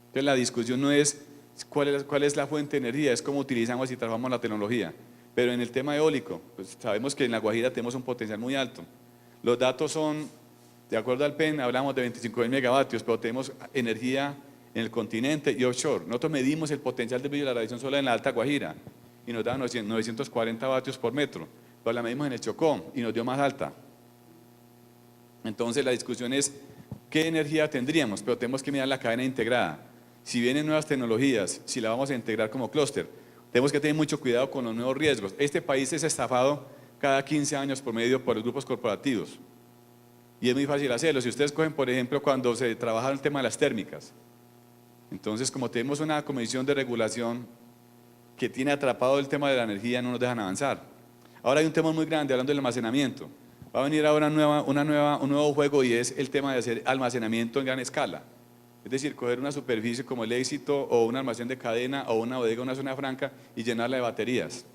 Entonces la discusión no es cuál es la fuente de energía, es cómo utilizamos y trabajamos la tecnología. Pero en el tema eólico, pues sabemos que en La Guajira tenemos un potencial muy alto. Los datos son, de acuerdo al PEN, hablamos de 25.000 megavatios, pero tenemos energía en el continente y offshore. Nosotros medimos el potencial de brillo de la radiación solar en la Alta Guajira y nos da 940 vatios por metro, pero la medimos en el Chocó y nos dio más alta. Entonces la discusión es qué energía tendríamos, pero tenemos que mirar la cadena integrada. Si vienen nuevas tecnologías, si la vamos a integrar como clúster, tenemos que tener mucho cuidado con los nuevos riesgos. Este país es estafado cada 15 años por los grupos corporativos y es muy fácil hacerlo. Si ustedes cogen, por ejemplo, cuando se trabaja el tema de las térmicas, entonces como tenemos una comisión de regulación que tiene atrapado el tema de la energía, no nos dejan avanzar. Ahora hay un tema muy grande hablando del almacenamiento. Va a venir ahora un nuevo juego y es el tema de hacer almacenamiento en gran escala. Es decir, coger una superficie como el Éxito o un almacén de cadena o una bodega, una zona franca y llenarla de baterías.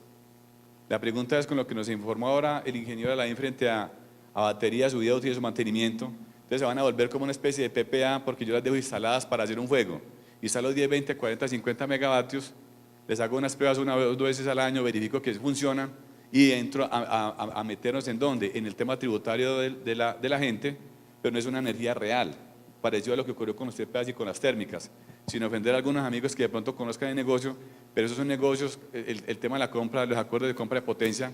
La pregunta es con lo que nos informó ahora el ingeniero Alain frente a baterías, su vida útil y su mantenimiento. Entonces se van a volver como una especie de PPA porque yo las dejo instaladas para hacer un juego. Instalo 10, 20, 40, 50 megavatios, les hago unas pruebas una o dos veces al año, verifico que funcionan y entro a meternos en dónde, en el tema tributario de la gente, pero no es una energía real. parecido a lo que ocurrió con usted y con las térmicas, sin ofender a algunos amigos que de pronto conozcan el negocio, pero esos son negocios, el tema de la compra, los acuerdos de compra de potencia,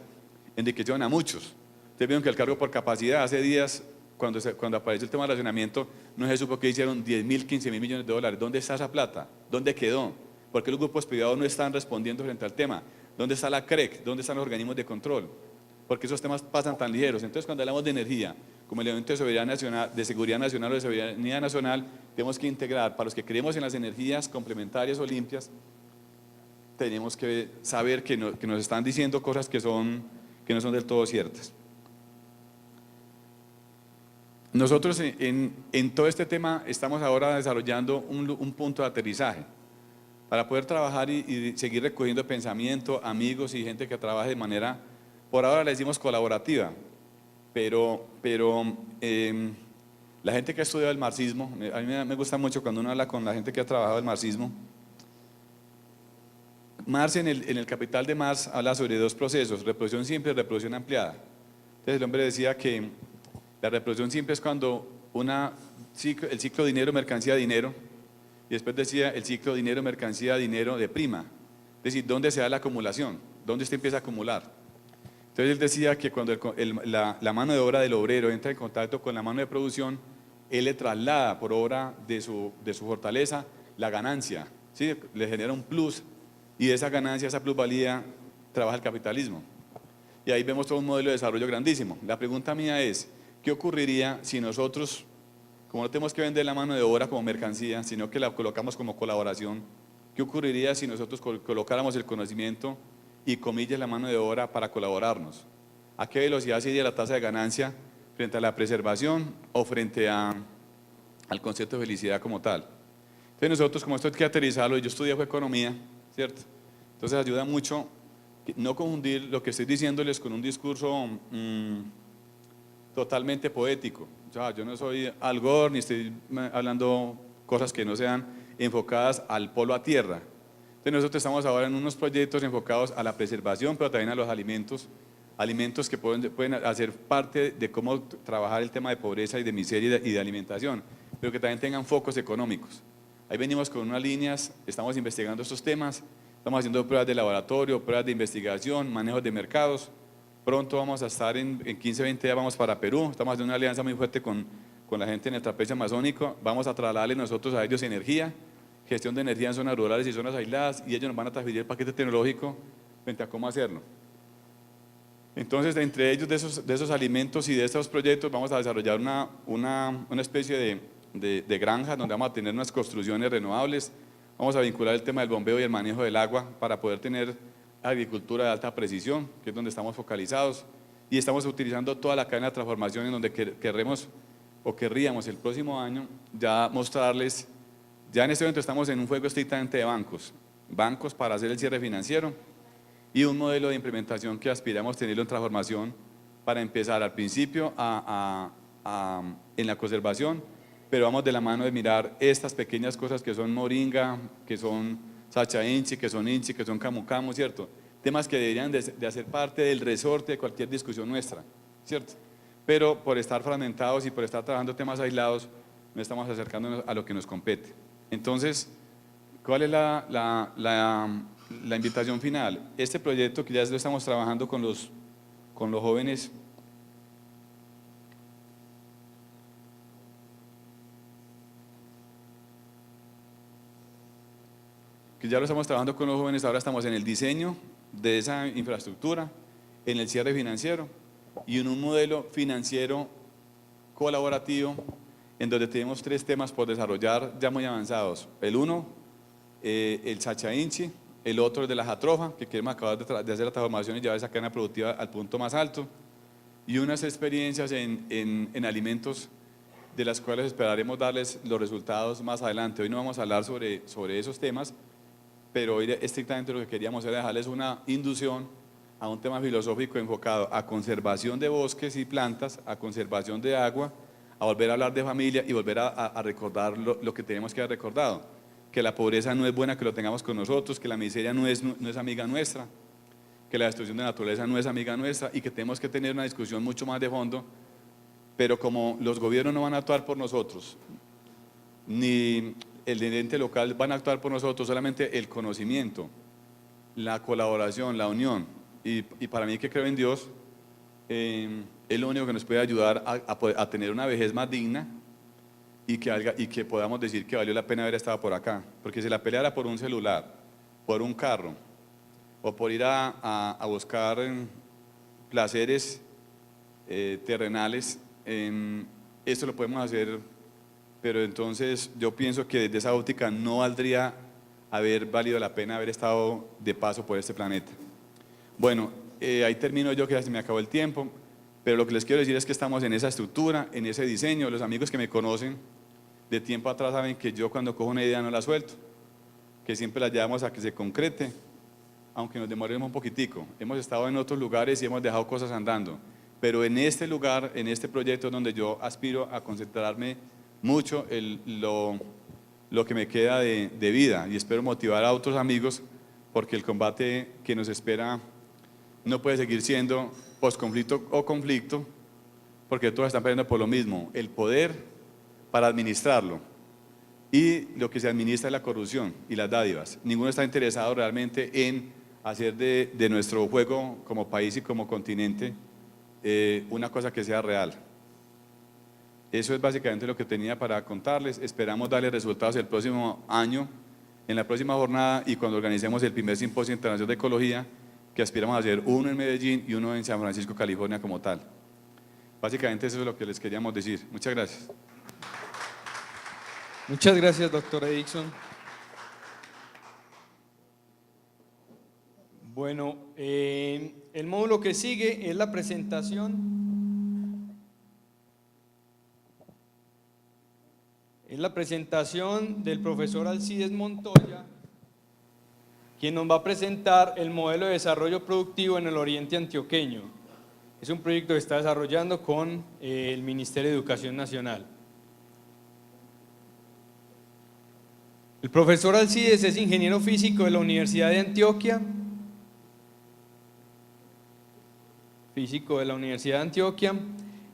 enriquecieron a muchos. Ustedes vieron que el cargo por capacidad hace días, cuando apareció el tema del racionamiento, no se supo que hicieron 10.000, 15.000 millones de dólares. ¿Dónde está esa plata? ¿Dónde quedó? ¿Por qué los grupos privados no están respondiendo frente al tema? ¿Dónde está la CREC? ¿Dónde están los organismos de control? Porque esos temas pasan tan ligeros. Entonces, cuando hablamos de energía, como elemento de soberanía nacional, de seguridad nacional o de soberanía nacional, tenemos que integrar, para los que creemos en las energías complementarias o limpias, tenemos que saber que nos están diciendo cosas que no son del todo ciertas. Nosotros en todo este tema estamos ahora desarrollando un punto de aterrizaje para poder trabajar y seguir recogiendo pensamiento, amigos y gente que trabaje de manera, por ahora le decimos colaborativa, pero la gente que ha estudiado el marxismo, a mí me gusta mucho cuando uno habla con la gente que ha trabajado el marxismo. Marx en el Capital de Marx habla sobre dos procesos, reproducción simple y reproducción ampliada. Entonces el hombre decía que la reproducción simple es cuando el ciclo dinero-mercancía-dinero, y después decía el ciclo dinero-mercancía-dinero de prima, es decir, ¿dónde se da la acumulación? ¿Dónde usted empieza a acumular? Entonces él decía que cuando la mano de obra del obrero entra en contacto con la mano de producción, él le traslada por obra de su fortaleza la ganancia, ¿sí? Le genera un plus, y de esa ganancia, esa plusvalía, trabaja el capitalismo. Y ahí vemos todo un modelo de desarrollo grandísimo. La pregunta mía es, ¿qué ocurriría si nosotros, como no tenemos que vender la mano de obra como mercancía, sino que la colocamos como colaboración, qué ocurriría si nosotros colocáramos el conocimiento y comillas la mano de obra para colaborarnos? ¿A qué velocidad sería la tasa de ganancia frente a la preservación o frente al concepto de felicidad como tal? Entonces nosotros, como esto hay que aterrizarlo, yo estudié economía, ¿cierto? Entonces ayuda mucho no confundir lo que estoy diciéndoles con un discurso totalmente poético. O sea, yo no soy Al Gore ni estoy hablando cosas que no sean enfocadas al polo a tierra. Entonces nosotros estamos ahora en unos proyectos enfocados a la preservación, pero también a los alimentos que pueden hacer parte de cómo trabajar el tema de pobreza y de miseria y de alimentación, pero que también tengan focos económicos. Ahí venimos con unas líneas, estamos investigando estos temas, estamos haciendo pruebas de laboratorio, pruebas de investigación, manejos de mercados. Pronto vamos a estar en 15, 20 días, vamos para Perú, estamos haciendo una alianza muy fuerte con la gente en el trapecio amazónico, vamos a trasladarle nosotros a ellos energía, gestión de energía en zonas rurales y zonas aisladas, y ellos nos van a transmitir el paquete tecnológico frente a cómo hacerlo. Entonces, entre ellos, de esos alimentos y de estos proyectos, vamos a desarrollar una especie de granja donde vamos a tener unas construcciones renovables, vamos a vincular el tema del bombeo y el manejo del agua para poder tener agricultura de alta precisión, que es donde estamos focalizados, y estamos utilizando toda la cadena de transformación en donde querríamos el próximo año ya mostrarles, ya en este momento estamos en un juego estrictamente de bancos para hacer el cierre financiero y un modelo de implementación que aspiramos tenerlo en transformación para empezar al principio en la conservación, pero vamos de la mano de mirar estas pequeñas cosas que son moringa, que son sacha inchi, que son camu camu, ¿cierto? Temas que deberían de hacer parte del resorte de cualquier discusión nuestra, ¿cierto? Pero por estar fragmentados y por estar trabajando temas aislados, no estamos acercándonos a lo que nos compete. Entonces, ¿cuál es la invitación final? Este proyecto que ya lo estamos trabajando con los jóvenes, ahora estamos en el diseño de esa infraestructura, en el cierre financiero y en un modelo financiero colaborativo en donde tenemos 3 temas por desarrollar ya muy avanzados. El uno, el Sacha Inchi, el otro el de la Jatrofa, que queremos acabar de hacer la transformación y llevar esa cadena productiva al punto más alto, y unas experiencias en alimentos de las cuales esperaremos darles los resultados más adelante. Hoy no vamos a hablar sobre esos temas, pero hoy estrictamente lo que queríamos era dejarles una inducción a un tema filosófico enfocado a conservación de bosques y plantas, a conservación de agua, a volver a hablar de familia y volver a recordar lo que tenemos que haber recordado, que la pobreza no es buena que lo tengamos con nosotros, que la miseria no es amiga nuestra, que la destrucción de la naturaleza no es amiga nuestra y que tenemos que tener una discusión mucho más de fondo, pero como los gobiernos no van a actuar por nosotros, ni el ente local van a actuar por nosotros, solamente el conocimiento, la colaboración, la unión. Y para mí, que creo en Dios, es lo único que nos puede ayudar a tener una vejez más digna y que podamos decir que valió la pena haber estado por acá. Porque si la pelea era por un celular, por un carro, o por ir a buscar placeres terrenales, esto lo podemos hacer, pero entonces yo pienso que desde esa óptica no valdría haber valido la pena haber estado de paso por este planeta. Bueno, ahí termino yo, que ya se me acabó el tiempo, pero lo que les quiero decir es que estamos en esa estructura, en ese diseño. Los amigos que me conocen de tiempo atrás saben que yo cuando cojo una idea no la suelto, que siempre la llevamos a que se concrete, aunque nos demoremos un poquitico. Hemos estado en otros lugares y hemos dejado cosas andando, pero en este lugar, en este proyecto es donde yo aspiro a concentrarme mucho lo que me queda de vida, y espero motivar a otros amigos, porque el combate que nos espera no puede seguir siendo posconflicto o conflicto, porque todos están peleando por lo mismo, el poder para administrarlo, y lo que se administra es la corrupción y las dádivas. Ninguno está interesado realmente en hacer de nuestro juego como país y como continente una cosa que sea real. Eso es básicamente lo que tenía para contarles. Esperamos darles resultados el próximo año, en la próxima jornada, y cuando organicemos el primer simposio internacional de ecología, que aspiramos a hacer uno en Medellín y uno en San Francisco, California, como tal. Básicamente eso es lo que les queríamos decir. Muchas gracias. Muchas gracias, doctor Edixson. Bueno, el módulo que sigue es la presentación. Es la presentación del profesor Alcides Montoya, quien nos va a presentar el modelo de desarrollo productivo en el oriente antioqueño. Es un proyecto que está desarrollando con el Ministerio de Educación Nacional. El profesor Alcides es ingeniero físico de la Universidad de Antioquia,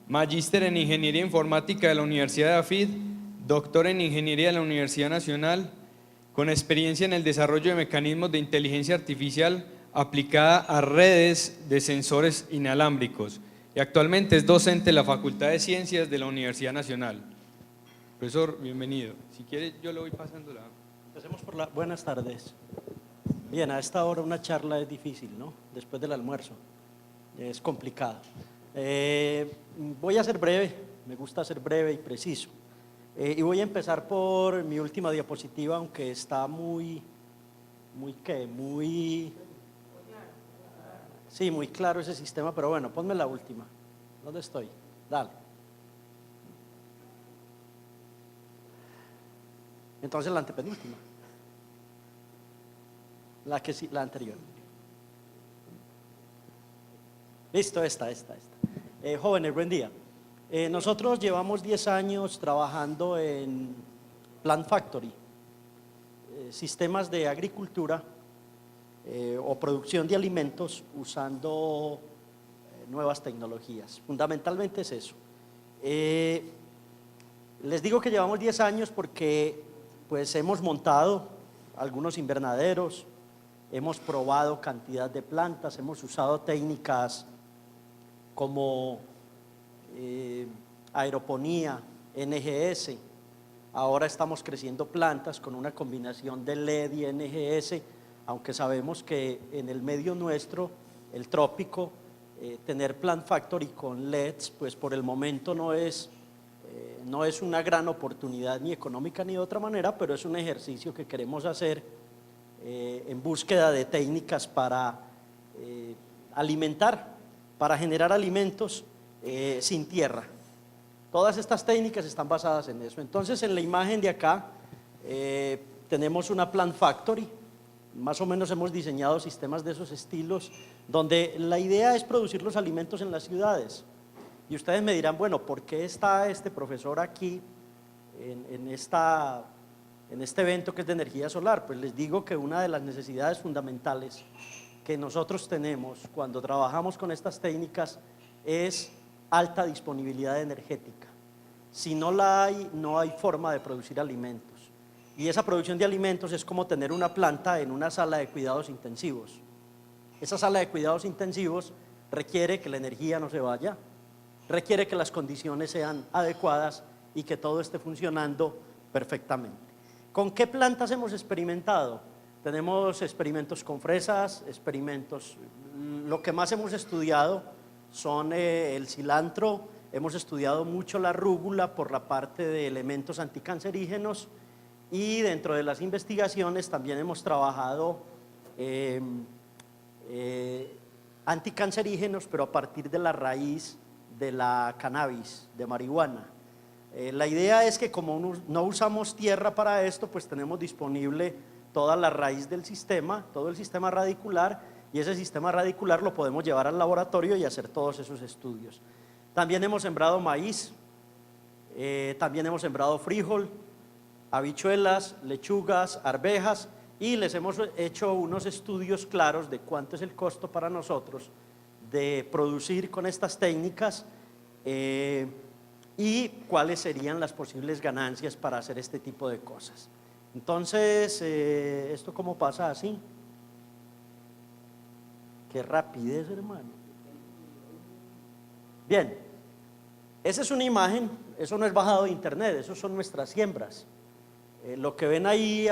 magíster en Ingeniería Informática de la Universidad de AFID, doctor en Ingeniería de la Universidad Nacional, con experiencia en el desarrollo de mecanismos de inteligencia artificial aplicada a redes de sensores inalámbricos, y actualmente es docente de la Facultad de Ciencias de la Universidad Nacional. Profesor, bienvenido. Si quiere, yo le voy pasando la… Empecemos por la… Buenas tardes. Bien, a esta hora una charla es difícil, ¿no? Después del almuerzo. Es complicado. Voy a ser breve, me gusta ser breve y preciso. Y voy a empezar por mi última diapositiva, aunque está muy claro ese sistema, pero bueno, ponme la última. ¿Dónde estoy? Dale. Entonces la antepenúltima. La anterior. Listo, esta. Jóvenes, buen día. Nosotros llevamos 10 años trabajando en Plant Factory, sistemas de agricultura o producción de alimentos usando nuevas tecnologías. Fundamentalmente es eso. Les digo que llevamos 10 años porque pues hemos montado algunos invernaderos, hemos probado cantidad de plantas, hemos usado técnicas como aeroponía, NGS. Ahora estamos creciendo plantas con una combinación de LED y NGS, aunque sabemos que en el medio nuestro, el trópico, tener Plant Factory con LEDs, pues por el momento no es una gran oportunidad ni económica ni de otra manera, pero es un ejercicio que queremos hacer en búsqueda de técnicas para alimentar, para generar alimentos sin tierra. Todas estas técnicas están basadas en eso. Entonces, en la imagen de acá tenemos una Plant Factory. Más o menos hemos diseñado sistemas de esos estilos, donde la idea es producir los alimentos en las ciudades. Y ustedes me dirán, bueno, ¿por qué está este profesor aquí en este evento que es de energía solar? Pues les digo que una de las necesidades fundamentales que nosotros tenemos cuando trabajamos con estas técnicas es alta disponibilidad energética. Si no la hay, no hay forma de producir alimentos. Y esa producción de alimentos es como tener una planta en una sala de cuidados intensivos. Esa sala de cuidados intensivos requiere que la energía no se vaya, requiere que las condiciones sean adecuadas y que todo esté funcionando perfectamente. ¿Con qué plantas hemos experimentado? Tenemos experimentos con fresas, experimentos, lo que más hemos estudiado son el cilantro, hemos estudiado mucho la rúgula por la parte de elementos anticancerígenos y dentro de las investigaciones también hemos trabajado anticancerígenos, pero a partir de la raíz de la cannabis, de marihuana. La idea es que como no usamos tierra para esto, pues tenemos disponible toda la raíz del sistema, todo el sistema radicular, y ese sistema radicular lo podemos llevar al laboratorio y hacer todos esos estudios. También hemos sembrado maíz, también hemos sembrado frijol, habichuelas, lechugas, arvejas, y les hemos hecho unos estudios claros de cuánto es el costo para nosotros de producir con estas técnicas y cuáles serían las posibles ganancias para hacer este tipo de cosas. Entonces, ¿esto cómo pasa así? Qué rapidez, hermano. Bien, esa es una imagen, eso no es bajado de internet, eso son nuestras siembras. Lo que ven ahí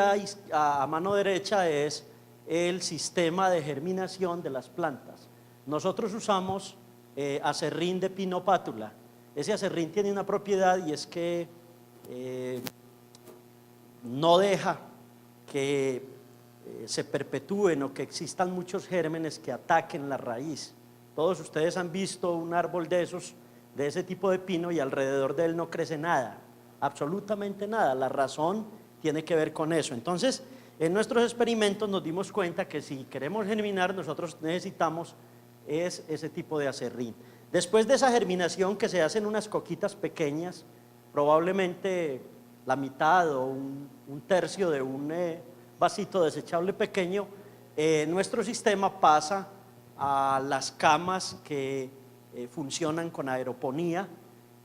a mano derecha es el sistema de germinación de las plantas. Nosotros usamos acerrín de pino pátula. Ese acerrín tiene una propiedad y es que no deja que se perpetúen o que existan muchos gérmenes que ataquen la raíz. Todos ustedes han visto un árbol de esos, de ese tipo de pino, y alrededor de él no crece nada, absolutamente nada. La razón tiene que ver con eso. Entonces, en nuestros experimentos nos dimos cuenta que si queremos germinar, nosotros necesitamos ese tipo de acerrín. Después de esa germinación, que se hace en unas coquitas pequeñas, probablemente la mitad o un tercio de un vasito desechable pequeño, nuestro sistema pasa a las camas que funcionan con aeroponía,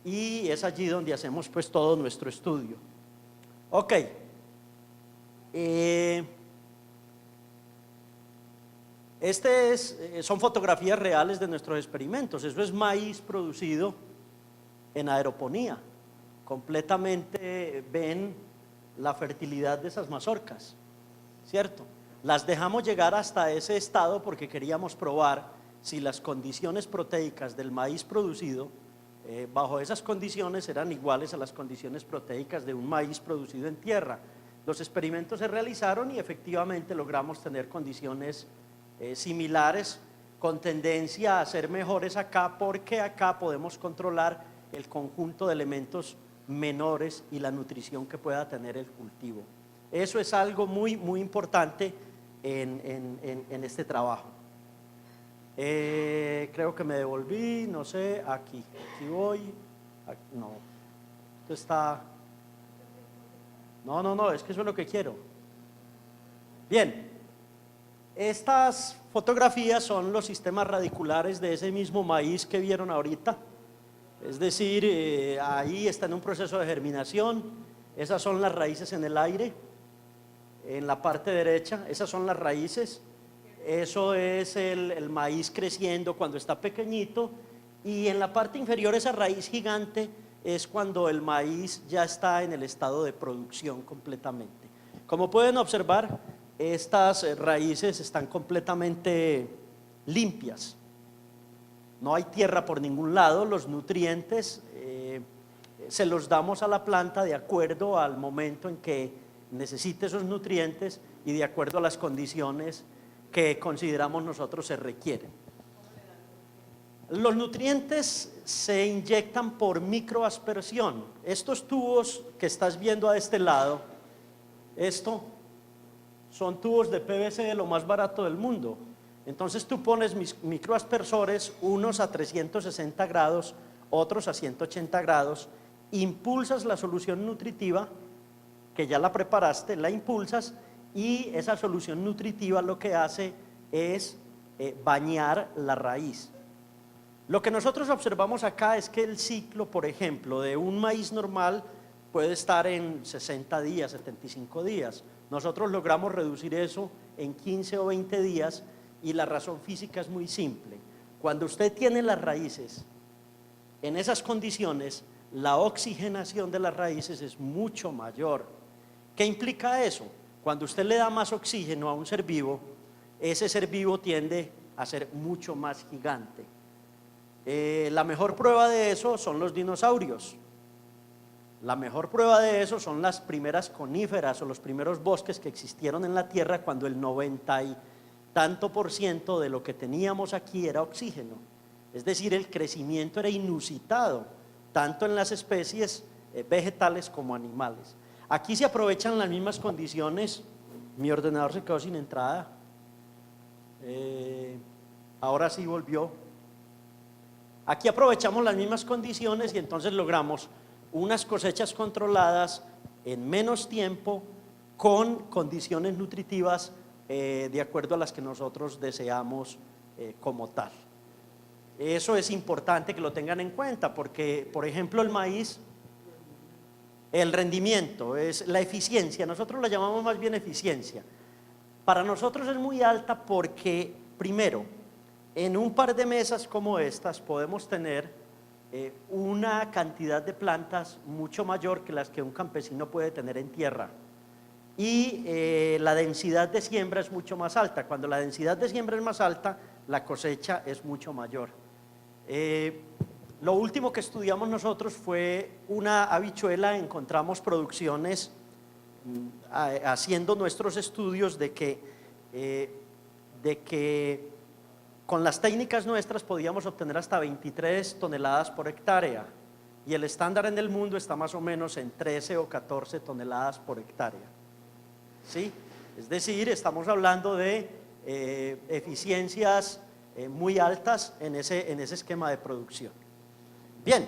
y es allí donde hacemos pues todo nuestro estudio. Ok, son fotografías reales de nuestros experimentos. Eso es maíz producido en aeroponía. Completamente ven la fertilidad de esas mazorcas, ¿cierto? Las dejamos llegar hasta ese estado porque queríamos probar si las condiciones proteicas del maíz producido bajo esas condiciones eran iguales a las condiciones proteicas de un maíz producido en tierra. Los experimentos se realizaron y efectivamente logramos tener condiciones similares, con tendencia a ser mejores acá, porque acá podemos controlar el conjunto de elementos menores y la nutrición que pueda tener el cultivo. Eso es algo muy, muy importante en este trabajo. Creo que me devolví, no sé, aquí voy, no, esto está, no, es que eso es lo que quiero. Bien, estas fotografías son los sistemas radiculares de ese mismo maíz que vieron ahorita. Es decir, ahí está en un proceso de germinación. Esas son las raíces en el aire, en la parte derecha, esas son las raíces. Eso es el maíz creciendo cuando está pequeñito, y en la parte inferior esa raíz gigante es cuando el maíz ya está en el estado de producción completamente. Como pueden observar, estas raíces están completamente limpias. No hay tierra por ningún lado, los nutrientes se los damos a la planta de acuerdo al momento en que necesite esos nutrientes y de acuerdo a las condiciones que consideramos nosotros se requieren. Los nutrientes se inyectan por microaspersión. Estos tubos que estás viendo a este lado, esto son tubos de PVC de lo más barato del mundo. Entonces tú pones microaspersores, unos a 360 grados, otros a 180 grados, impulsas la solución nutritiva, que ya la preparaste, la impulsas, y esa solución nutritiva lo que hace es bañar la raíz. Lo que nosotros observamos acá es que el ciclo, por ejemplo, de un maíz normal puede estar en 60 días, 75 días. Nosotros logramos reducir eso en 15 o 20 días y la razón física es muy simple. Cuando usted tiene las raíces en esas condiciones, la oxigenación de las raíces es mucho mayor. ¿Qué implica eso? Cuando usted le da más oxígeno a un ser vivo, ese ser vivo tiende a ser mucho más gigante. La mejor prueba de eso son los dinosaurios. La mejor prueba de eso son las primeras coníferas o los primeros bosques que existieron en la Tierra cuando el 90 y tanto por ciento de lo que teníamos aquí era oxígeno. Es decir, el crecimiento era inusitado, tanto en las especies vegetales como animales. Aquí se aprovechan las mismas condiciones. Mi ordenador se quedó sin entrada. Ahora sí volvió. Aquí aprovechamos las mismas condiciones y entonces logramos unas cosechas controladas en menos tiempo con condiciones nutritivas de acuerdo a las que nosotros deseamos como tal. Eso es importante que lo tengan en cuenta porque, por ejemplo, el maíz, el rendimiento, es la eficiencia, nosotros la llamamos más bien eficiencia. Para nosotros es muy alta porque, primero, en un par de mesas como estas podemos tener una cantidad de plantas mucho mayor que las que un campesino puede tener en tierra. Y la densidad de siembra es mucho más alta. Cuando la densidad de siembra es más alta, la cosecha es mucho mayor. Lo último que estudiamos nosotros fue una habichuela. Encontramos producciones haciendo nuestros estudios de que con las técnicas nuestras podíamos obtener hasta 23 toneladas por hectárea y el estándar en el mundo está más o menos en 13 o 14 toneladas por hectárea. ¿Sí? Es decir, estamos hablando de eficiencias muy altas en ese esquema de producción. Bien,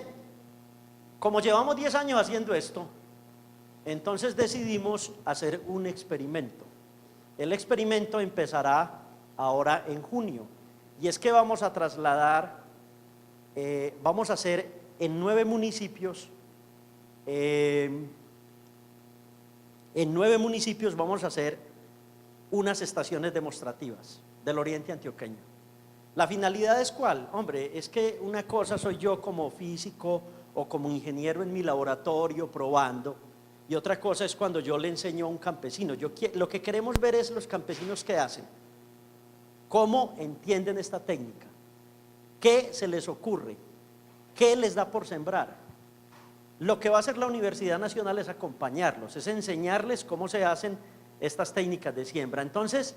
como llevamos 10 años haciendo esto, entonces decidimos hacer un experimento. El experimento empezará ahora en junio. Y es que vamos a trasladar, vamos a hacer en 9 municipios, vamos a hacer unas estaciones demostrativas del oriente antioqueño. ¿La finalidad es cuál? Hombre, es que una cosa soy yo como físico o como ingeniero en mi laboratorio probando y otra cosa es cuando yo le enseño a un campesino. Lo que queremos ver es los campesinos que hacen. ¿Cómo entienden esta técnica? ¿Qué se les ocurre? ¿Qué les da por sembrar? Lo que va a hacer la Universidad Nacional es acompañarlos, es enseñarles cómo se hacen estas técnicas de siembra. Entonces,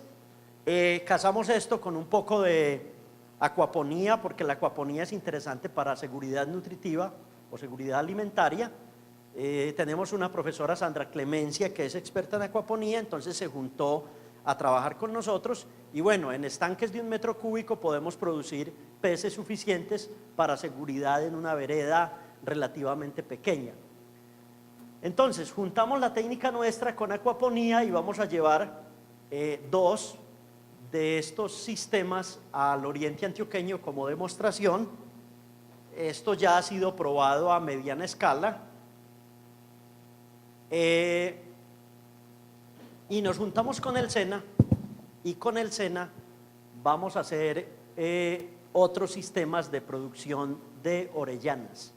casamos esto con un poco de acuaponía, porque la acuaponía es interesante para seguridad nutritiva o seguridad alimentaria. Tenemos una profesora, Sandra Clemencia, que es experta en acuaponía, entonces se juntó a trabajar con nosotros y bueno, en estanques de 1 metro cúbico podemos producir peces suficientes para seguridad en una vereda relativamente pequeña. Entonces, juntamos la técnica nuestra con acuaponía y vamos a llevar 2 de estos sistemas al oriente antioqueño como demostración. Esto ya ha sido probado a mediana escala. Y nos juntamos con el SENA y con el SENA vamos a hacer otros sistemas de producción de orellanas.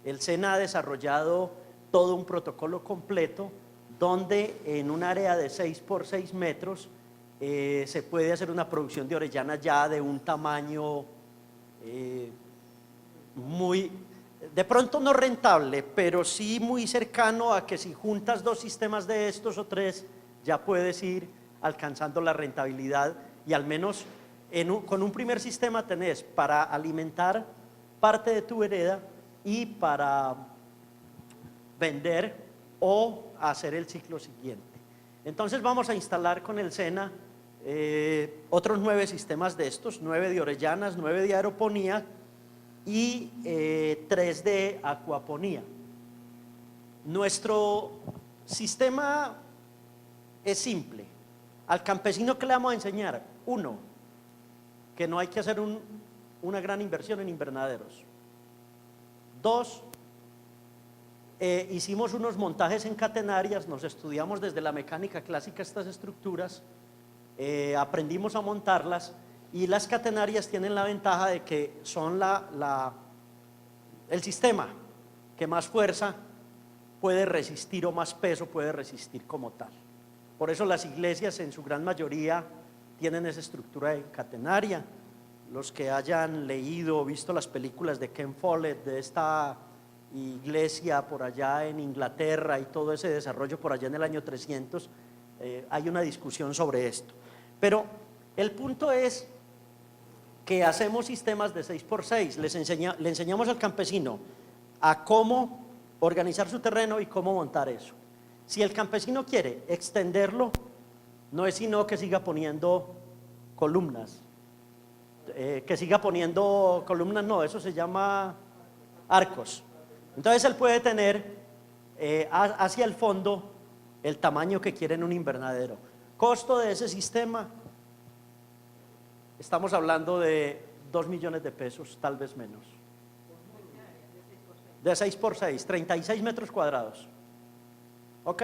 El SENA ha desarrollado todo un protocolo completo donde en un área de 6 por 6 metros se puede hacer una producción de orellanas ya de un tamaño muy, de pronto no rentable, pero sí muy cercano a que si juntas 2 sistemas de estos o 3 ya puedes ir alcanzando la rentabilidad y al menos con un primer sistema tenés para alimentar parte de tu vereda y para vender o hacer el ciclo siguiente. Entonces vamos a instalar con el SENA otros 9 sistemas de estos, 9 de orellanas, 9 de aeroponía y 3 de acuaponía. Nuestro sistema es simple. Al campesino, ¿qué le vamos a enseñar? 1, que no hay que hacer un una gran inversión en invernaderos. Dos, hicimos unos montajes en catenarias, nos estudiamos desde la mecánica clásica estas estructuras, aprendimos a montarlas, y las catenarias tienen la ventaja de que son el sistema que más fuerza puede resistir o más peso puede resistir como tal. Por eso las iglesias en su gran mayoría tienen esa estructura de catenaria. Los que hayan leído o visto las películas de Ken Follett, de esta iglesia por allá en Inglaterra y todo ese desarrollo por allá en el año 300, hay una discusión sobre esto. Pero el punto es que hacemos sistemas de 6x6, le enseñamos al campesino a cómo organizar su terreno y cómo montar eso. Si el campesino quiere extenderlo, no es sino que siga poniendo columnas, no, eso se llama arcos. Entonces él puede tener hacia el fondo el tamaño que quiere en un invernadero. Costo de ese sistema, estamos hablando de 2 millones de pesos, tal vez menos. De 6x6, 36 metros cuadrados. ¿Ok?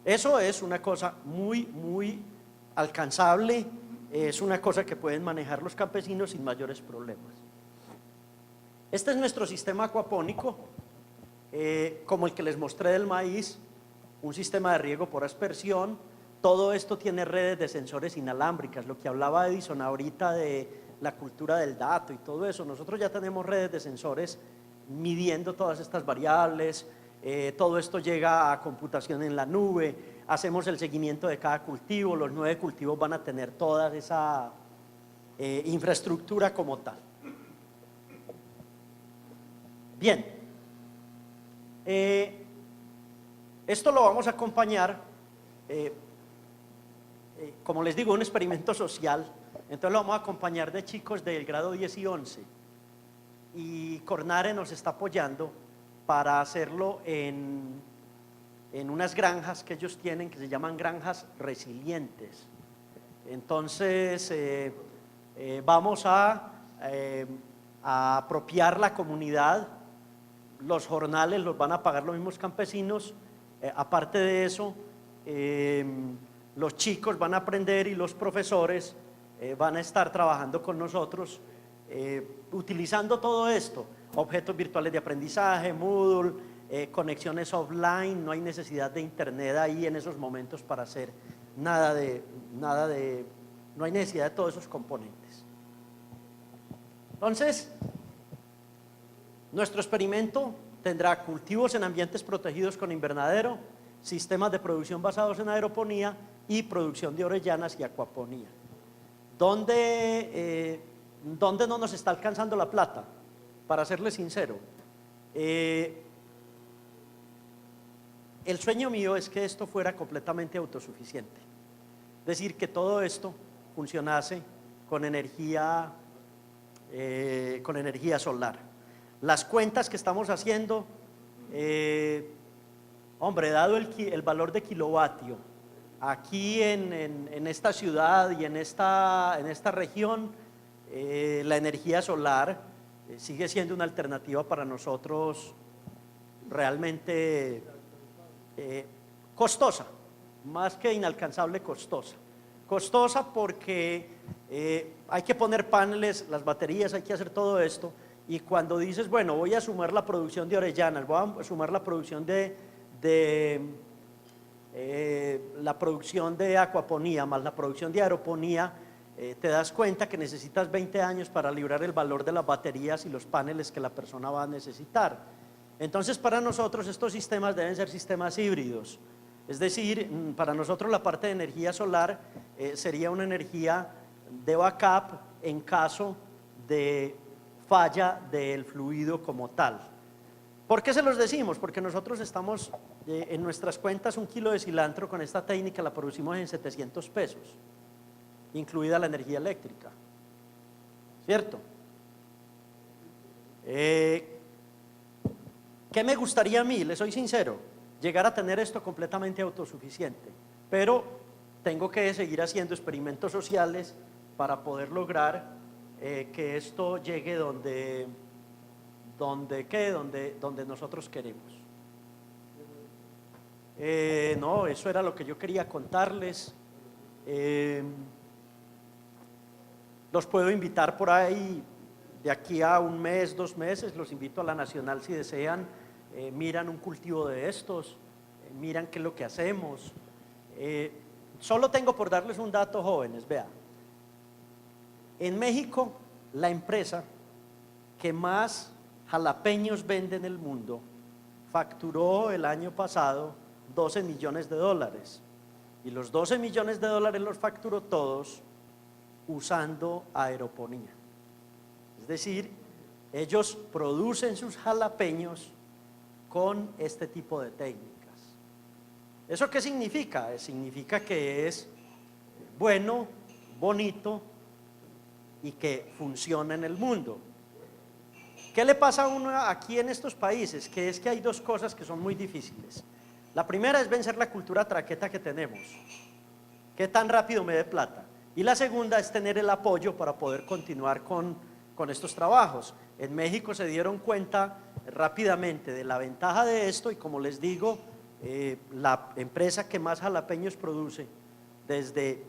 Eso es una cosa muy alcanzable, es una cosa que pueden manejar los campesinos sin mayores problemas. Este es nuestro sistema acuapónico, como el que les mostré del maíz, un sistema de riego por aspersión. Todo esto tiene redes de sensores inalámbricas, lo que hablaba Edison ahorita de la cultura del dato y todo eso. Nosotros ya tenemos redes de sensores midiendo todas estas variables, todo esto llega a computación en la nube, hacemos el seguimiento de cada cultivo, los 9 cultivos van a tener toda esa infraestructura como tal. Bien, esto lo vamos a acompañar, como les digo, un experimento social. Entonces lo vamos a acompañar de chicos del grado 10 y 11, y Cornare nos está apoyando para hacerlo en unas granjas que ellos tienen, que se llaman granjas resilientes. Entonces vamos a apropiar la comunidad. Los jornales los van a pagar los mismos campesinos. Aparte de eso, los chicos van a aprender y los profesores van a estar trabajando con nosotros utilizando todo esto, objetos virtuales de aprendizaje, Moodle, conexiones offline. No hay necesidad de internet ahí en esos momentos para hacer no hay necesidad de todos esos componentes. Entonces, nuestro experimento tendrá cultivos en ambientes protegidos con invernadero, sistemas de producción basados en aeroponía y producción de orellanas y acuaponía. ¿Dónde no nos está alcanzando la plata? Para serles sincero, el sueño mío es que esto fuera completamente autosuficiente, es decir, que todo esto funcionase con energía solar. Las cuentas que estamos haciendo, hombre, dado el valor de kilovatio aquí en esta ciudad y en esta región, la energía solar sigue siendo una alternativa para nosotros realmente costosa, más que inalcanzable, costosa porque hay que poner paneles, las baterías, hay que hacer todo esto. Y cuando dices, bueno, voy a sumar la producción de orellanas, voy a sumar la producción de acuaponía más la producción de aeroponía, te das cuenta que necesitas 20 años para librar el valor de las baterías y los paneles que la persona va a necesitar. Entonces, para nosotros estos sistemas deben ser sistemas híbridos. Es decir, para nosotros la parte de energía solar sería una energía de backup en caso de falla del fluido como tal. ¿Por qué se los decimos? Porque nosotros estamos en nuestras cuentas, 1 kilo de cilantro con esta técnica la producimos en 700 pesos, incluida la energía eléctrica, ¿cierto? ¿Qué me gustaría a mí? Les soy sincero, llegar a tener esto completamente autosuficiente, pero tengo que seguir haciendo experimentos sociales para poder lograr que esto llegue donde nosotros queremos. No, eso era lo que yo quería contarles. Los puedo invitar por ahí de aquí a un mes, 2 meses, los invito a la Nacional si desean, miran un cultivo de estos, miran qué es lo que hacemos. Solo tengo por darles un dato, jóvenes, vean. En México, la empresa que más jalapeños vende en el mundo facturó el año pasado 12 millones de dólares. Y los 12 millones de dólares los facturó todos usando aeroponía. Es decir, ellos producen sus jalapeños con este tipo de técnicas. ¿Eso qué significa? Significa que es bueno, bonito y que funciona en el mundo. ¿Qué le pasa a uno aquí en estos países? Que es que hay 2 cosas que son muy difíciles. La primera es vencer la cultura traqueta que tenemos. ¿Qué tan rápido me dé plata? Y la segunda es tener el apoyo para poder continuar con estos trabajos. En México se dieron cuenta rápidamente de la ventaja de esto y, como les digo, la empresa que más jalapeños produce, desde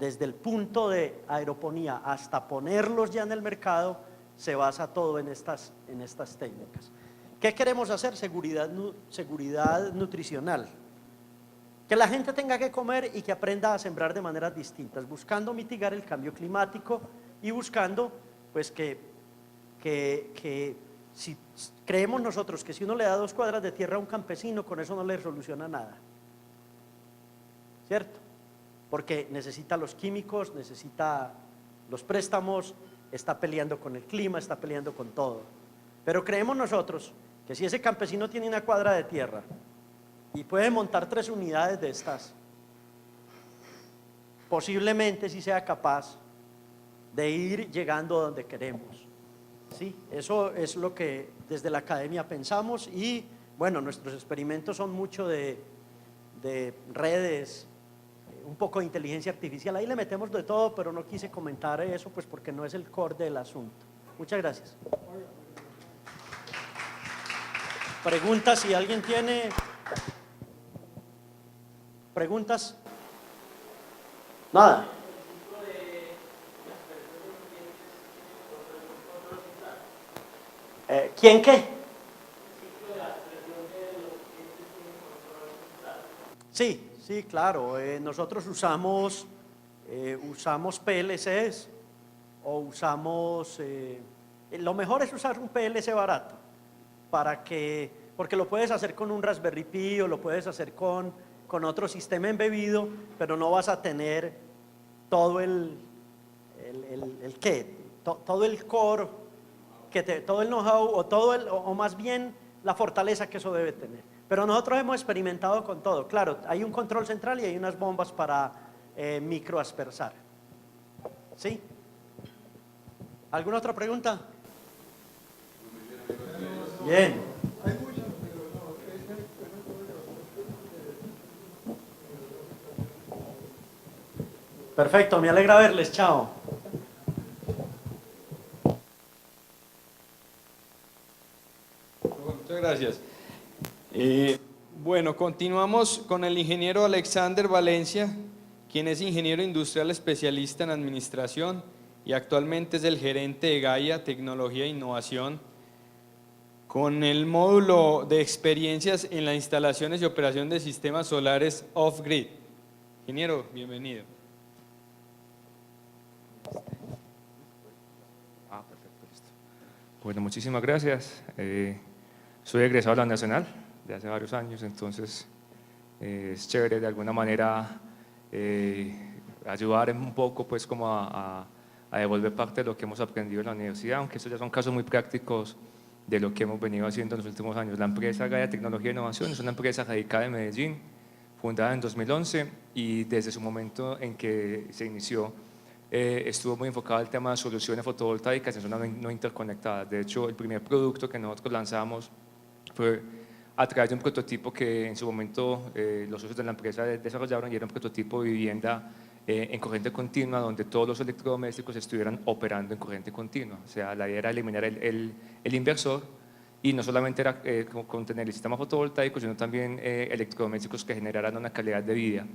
el punto de aeroponía hasta ponerlos ya en el mercado, se basa todo en estas técnicas. ¿Qué queremos hacer? Seguridad nutricional. Que la gente tenga que comer y que aprenda a sembrar de maneras distintas, buscando mitigar el cambio climático y buscando pues que si creemos nosotros que si uno le da 2 cuadras de tierra a un campesino, con eso no le soluciona nada, ¿cierto? Porque necesita los químicos, necesita los préstamos, está peleando con el clima, está peleando con todo. Pero creemos nosotros que si ese campesino tiene una cuadra de tierra y puede montar 3 unidades de estas, posiblemente sí sea capaz de ir llegando a donde queremos. Sí, eso es lo que desde la academia pensamos y bueno, nuestros experimentos son mucho de redes, un poco de inteligencia artificial, ahí le metemos de todo, pero no quise comentar eso pues porque no es el core del asunto. Muchas gracias. Preguntas, si alguien tiene preguntas. Nada. ¿Quién qué? Sí, sí, claro. Nosotros usamos PLCs o usamos, lo mejor es usar un PLC barato porque lo puedes hacer con un Raspberry Pi o lo puedes hacer con otro sistema embebido, pero no vas a tener todo todo el core, todo el know-how o más bien la fortaleza que eso debe tener. Pero nosotros hemos experimentado con todo. Claro, hay un control central y hay unas bombas para microaspersar. ¿Sí? ¿Alguna otra pregunta? Bien. Perfecto, me alegra verles, chao. Muchas gracias. Bueno, continuamos con el ingeniero Alexander Valencia, quien es ingeniero industrial especialista en administración y actualmente es el gerente de Gaia Tecnología e Innovación, con el módulo de experiencias en las instalaciones y operación de sistemas solares off-grid. Ingeniero, bienvenido. Perfecto, listo. Bueno, muchísimas gracias. Soy egresado de la Nacional de hace varios años, entonces es chévere de alguna manera ayudar un poco pues como a devolver parte de lo que hemos aprendido en la universidad, aunque estos ya son casos muy prácticos de lo que hemos venido haciendo en los últimos años. La empresa Gaia Tecnología e Innovación es una empresa radicada en Medellín, fundada en 2011 y desde su momento en que se inició estuvo muy enfocado al tema de soluciones fotovoltaicas en zonas no interconectadas. De hecho, el primer producto que nosotros lanzamos fue a través de un prototipo que en su momento los socios de la empresa desarrollaron y era un prototipo de vivienda en corriente continua, donde todos los electrodomésticos estuvieran operando en corriente continua. O sea, la idea era eliminar el inversor, y no solamente era con tener el sistema fotovoltaico, sino también electrodomésticos que generaran una calidad de vida.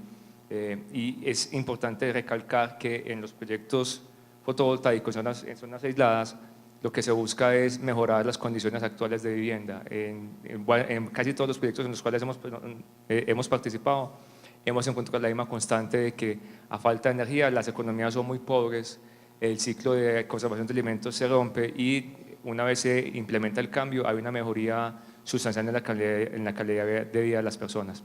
Y es importante recalcar que en los proyectos fotovoltaicos en zonas aisladas, lo que se busca es mejorar las condiciones actuales de vivienda. En casi todos los proyectos en los cuales hemos participado, hemos encontrado la misma constante de que a falta de energía las economías son muy pobres, el ciclo de conservación de alimentos se rompe, y una vez se implementa el cambio hay una mejoría sustancial en la calidad de vida de las personas.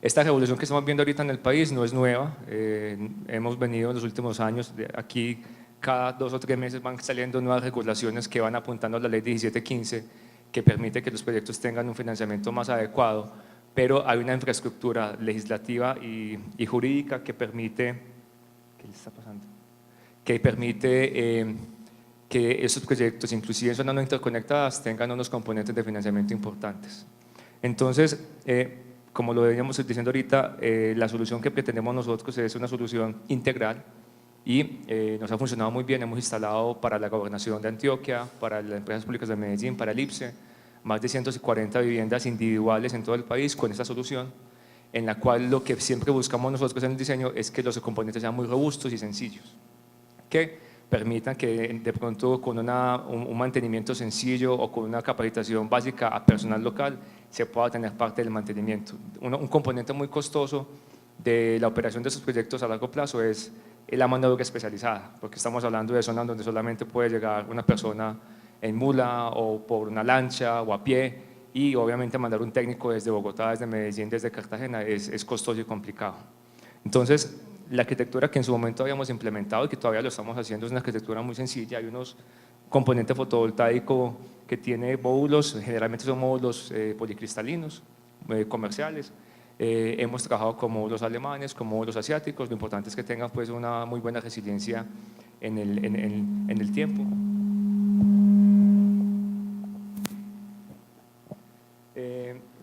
Esta revolución que estamos viendo ahorita en el país no es nueva, hemos venido en los últimos años, aquí cada 2 o 3 meses van saliendo nuevas regulaciones que van apuntando a la ley 1715, que permite que los proyectos tengan un financiamiento más adecuado, pero hay una infraestructura legislativa y jurídica que permite, ¿qué le está pasando? Que permite que esos proyectos, inclusive en zonas no interconectadas, tengan unos componentes de financiamiento importantes. Entonces, como lo veníamos diciendo ahorita, la solución que pretendemos nosotros es una solución integral, y nos ha funcionado muy bien. Hemos instalado para la Gobernación de Antioquia, para las Empresas Públicas de Medellín, para el IPSE, más de 140 viviendas individuales en todo el país con esta solución, en la cual lo que siempre buscamos nosotros en el diseño es que los componentes sean muy robustos y sencillos, que permitan que de pronto con un mantenimiento sencillo o con una capacitación básica a personal local se pueda tener parte del mantenimiento. Un componente muy costoso de la operación de estos proyectos a largo plazo es la mano de obra especializada, porque estamos hablando de zonas donde solamente puede llegar una persona en mula o por una lancha o a pie, y obviamente mandar un técnico desde Bogotá, desde Medellín, desde Cartagena es costoso y complicado. Entonces, la arquitectura que en su momento habíamos implementado y que todavía lo estamos haciendo es una arquitectura muy sencilla. Hay unos componentes fotovoltaicos que tiene módulos, generalmente son módulos policristalinos, comerciales. Hemos trabajado con módulos alemanes, con módulos asiáticos. Lo importante es que tengan pues una muy buena resiliencia en el tiempo.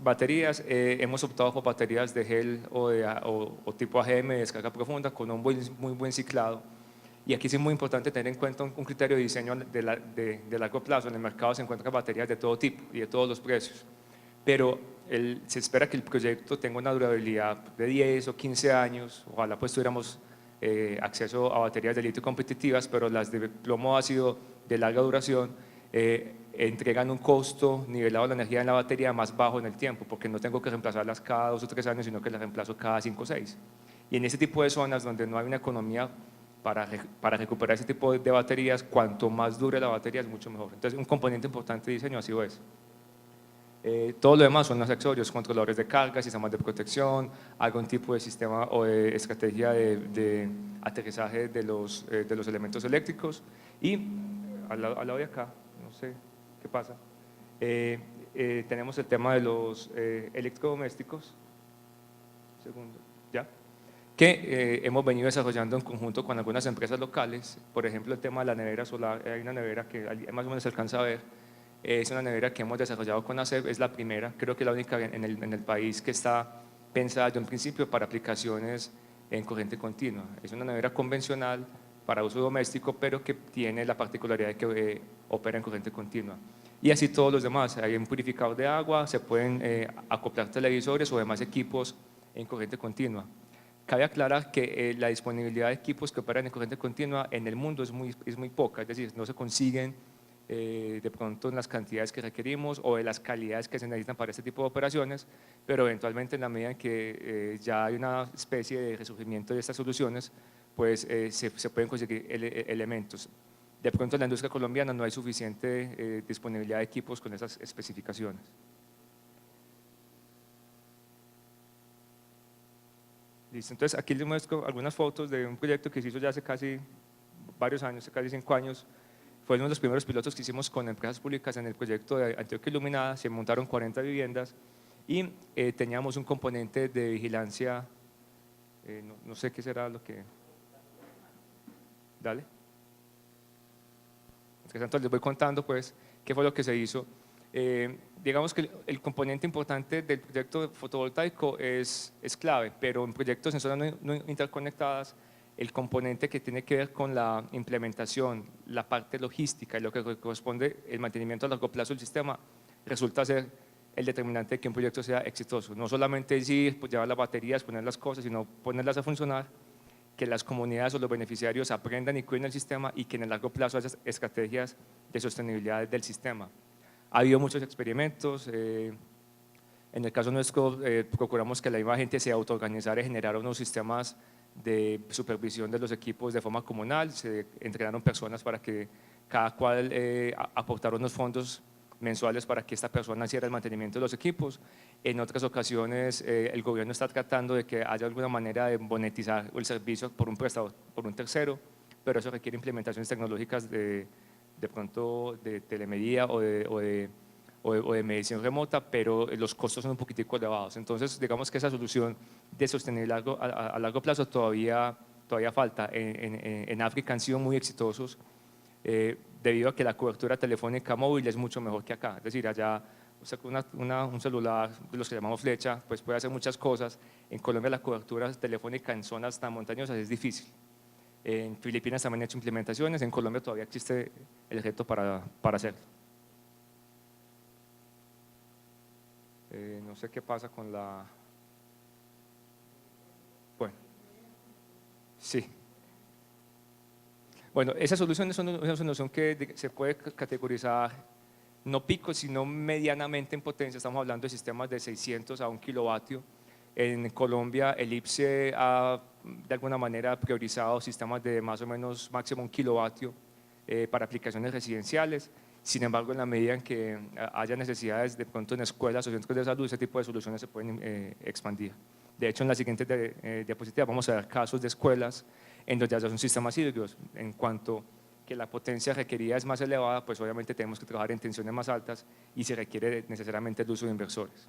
Baterías, hemos optado por baterías de gel o tipo AGM de descarga profunda con un muy buen ciclado. Y aquí sí es muy importante tener en cuenta un criterio de diseño de largo plazo. En el mercado se encuentran baterías de todo tipo y de todos los precios, pero se espera que el proyecto tenga una durabilidad de 10 o 15 años. Ojalá pues tuviéramos acceso a baterías de litio competitivas, pero las de plomo ácido de larga duración entregan un costo nivelado de la energía en la batería más bajo en el tiempo, porque no tengo que reemplazarlas cada 2 o 3 años, sino que las reemplazo cada 5 o 6. Y en ese tipo de zonas donde no hay una economía para recuperar ese tipo de baterías, cuanto más dure la batería es mucho mejor. Entonces, un componente importante de diseño ha sido eso. Todo lo demás son los accesorios, controladores de carga, sistemas de protección, algún tipo de sistema o de estrategia de aterrizaje de los elementos eléctricos. Y al lado de acá, no sé qué pasa, tenemos el tema de los electrodomésticos, segundo, ¿ya? Que hemos venido desarrollando en conjunto con algunas empresas locales. Por ejemplo, el tema de la nevera solar. Hay una nevera que más o menos se alcanza a ver. Es una nevera que hemos desarrollado con ACEP, es la primera, creo que la única en el país que está pensada desde un principio para aplicaciones en corriente continua. Es una nevera convencional para uso doméstico, pero que tiene la particularidad de que opera en corriente continua. Y así todos los demás. Hay un purificador de agua, se pueden acoplar televisores o demás equipos en corriente continua. Cabe aclarar que la disponibilidad de equipos que operan en corriente continua en el mundo es muy poca, es decir, no se consiguen de pronto en las cantidades que requerimos o de las calidades que se necesitan para este tipo de operaciones, pero eventualmente en la medida en que ya hay una especie de resurgimiento de estas soluciones, pues se pueden conseguir elementos. De pronto en la industria colombiana no hay suficiente disponibilidad de equipos con esas especificaciones. Listo, entonces aquí les muestro algunas fotos de un proyecto que se hizo ya hace casi varios años, hace casi 5 años. Fue uno de los primeros pilotos que hicimos con empresas públicas en el proyecto de Antioquia Iluminada. Se montaron 40 viviendas y teníamos un componente de vigilancia, no sé qué será lo que… Dale. Entonces les voy contando pues qué fue lo que se hizo. Digamos que el componente importante del proyecto fotovoltaico es clave, pero en proyectos en zonas no interconectadas, el componente que tiene que ver con la implementación, la parte logística y lo que corresponde el mantenimiento a largo plazo del sistema, resulta ser el determinante de que un proyecto sea exitoso. No solamente es ir, pues, llevar las baterías, poner las cosas, sino ponerlas a funcionar, que las comunidades o los beneficiarios aprendan y cuiden el sistema y que en el largo plazo haya estrategias de sostenibilidad del sistema. Ha habido muchos experimentos, en el caso nuestro procuramos que la misma gente se autoorganizara y generara unos sistemas de supervisión de los equipos de forma comunal, se entrenaron personas para que cada cual aportara unos fondos mensuales para que esta persona hiciera el mantenimiento de los equipos. En otras ocasiones el gobierno está tratando de que haya alguna manera de monetizar el servicio por un prestador, por un tercero, pero eso requiere implementaciones tecnológicas de pronto de telemedida o de medición remota, pero los costos son un poquitico elevados. Entonces, digamos que esa solución de sostenibilidad a largo plazo todavía falta. En África han sido muy exitosos debido a que la cobertura telefónica móvil es mucho mejor que acá. Es decir, allá un celular de los que llamamos flecha pues puede hacer muchas cosas. En Colombia la cobertura telefónica en zonas tan montañosas es difícil. En Filipinas también han hecho implementaciones, en Colombia todavía existe el reto para hacerlo. No sé qué pasa con la… Bueno, sí. Bueno, esa solución es una solución que se puede categorizar no pico, sino medianamente en potencia. Estamos hablando de sistemas de 600 a 1 kilovatio. En Colombia el IPCE ha de alguna manera priorizado sistemas de más o menos máximo 1 kilovatio para aplicaciones residenciales. Sin embargo, en la medida en que haya necesidades de pronto en escuelas o centros de salud, ese tipo de soluciones se pueden expandir. De hecho, en la siguiente diapositiva vamos a ver casos de escuelas en donde ya son sistemas híbridos. En cuanto que la potencia requerida es más elevada, pues obviamente tenemos que trabajar en tensiones más altas y se requiere necesariamente el uso de inversores.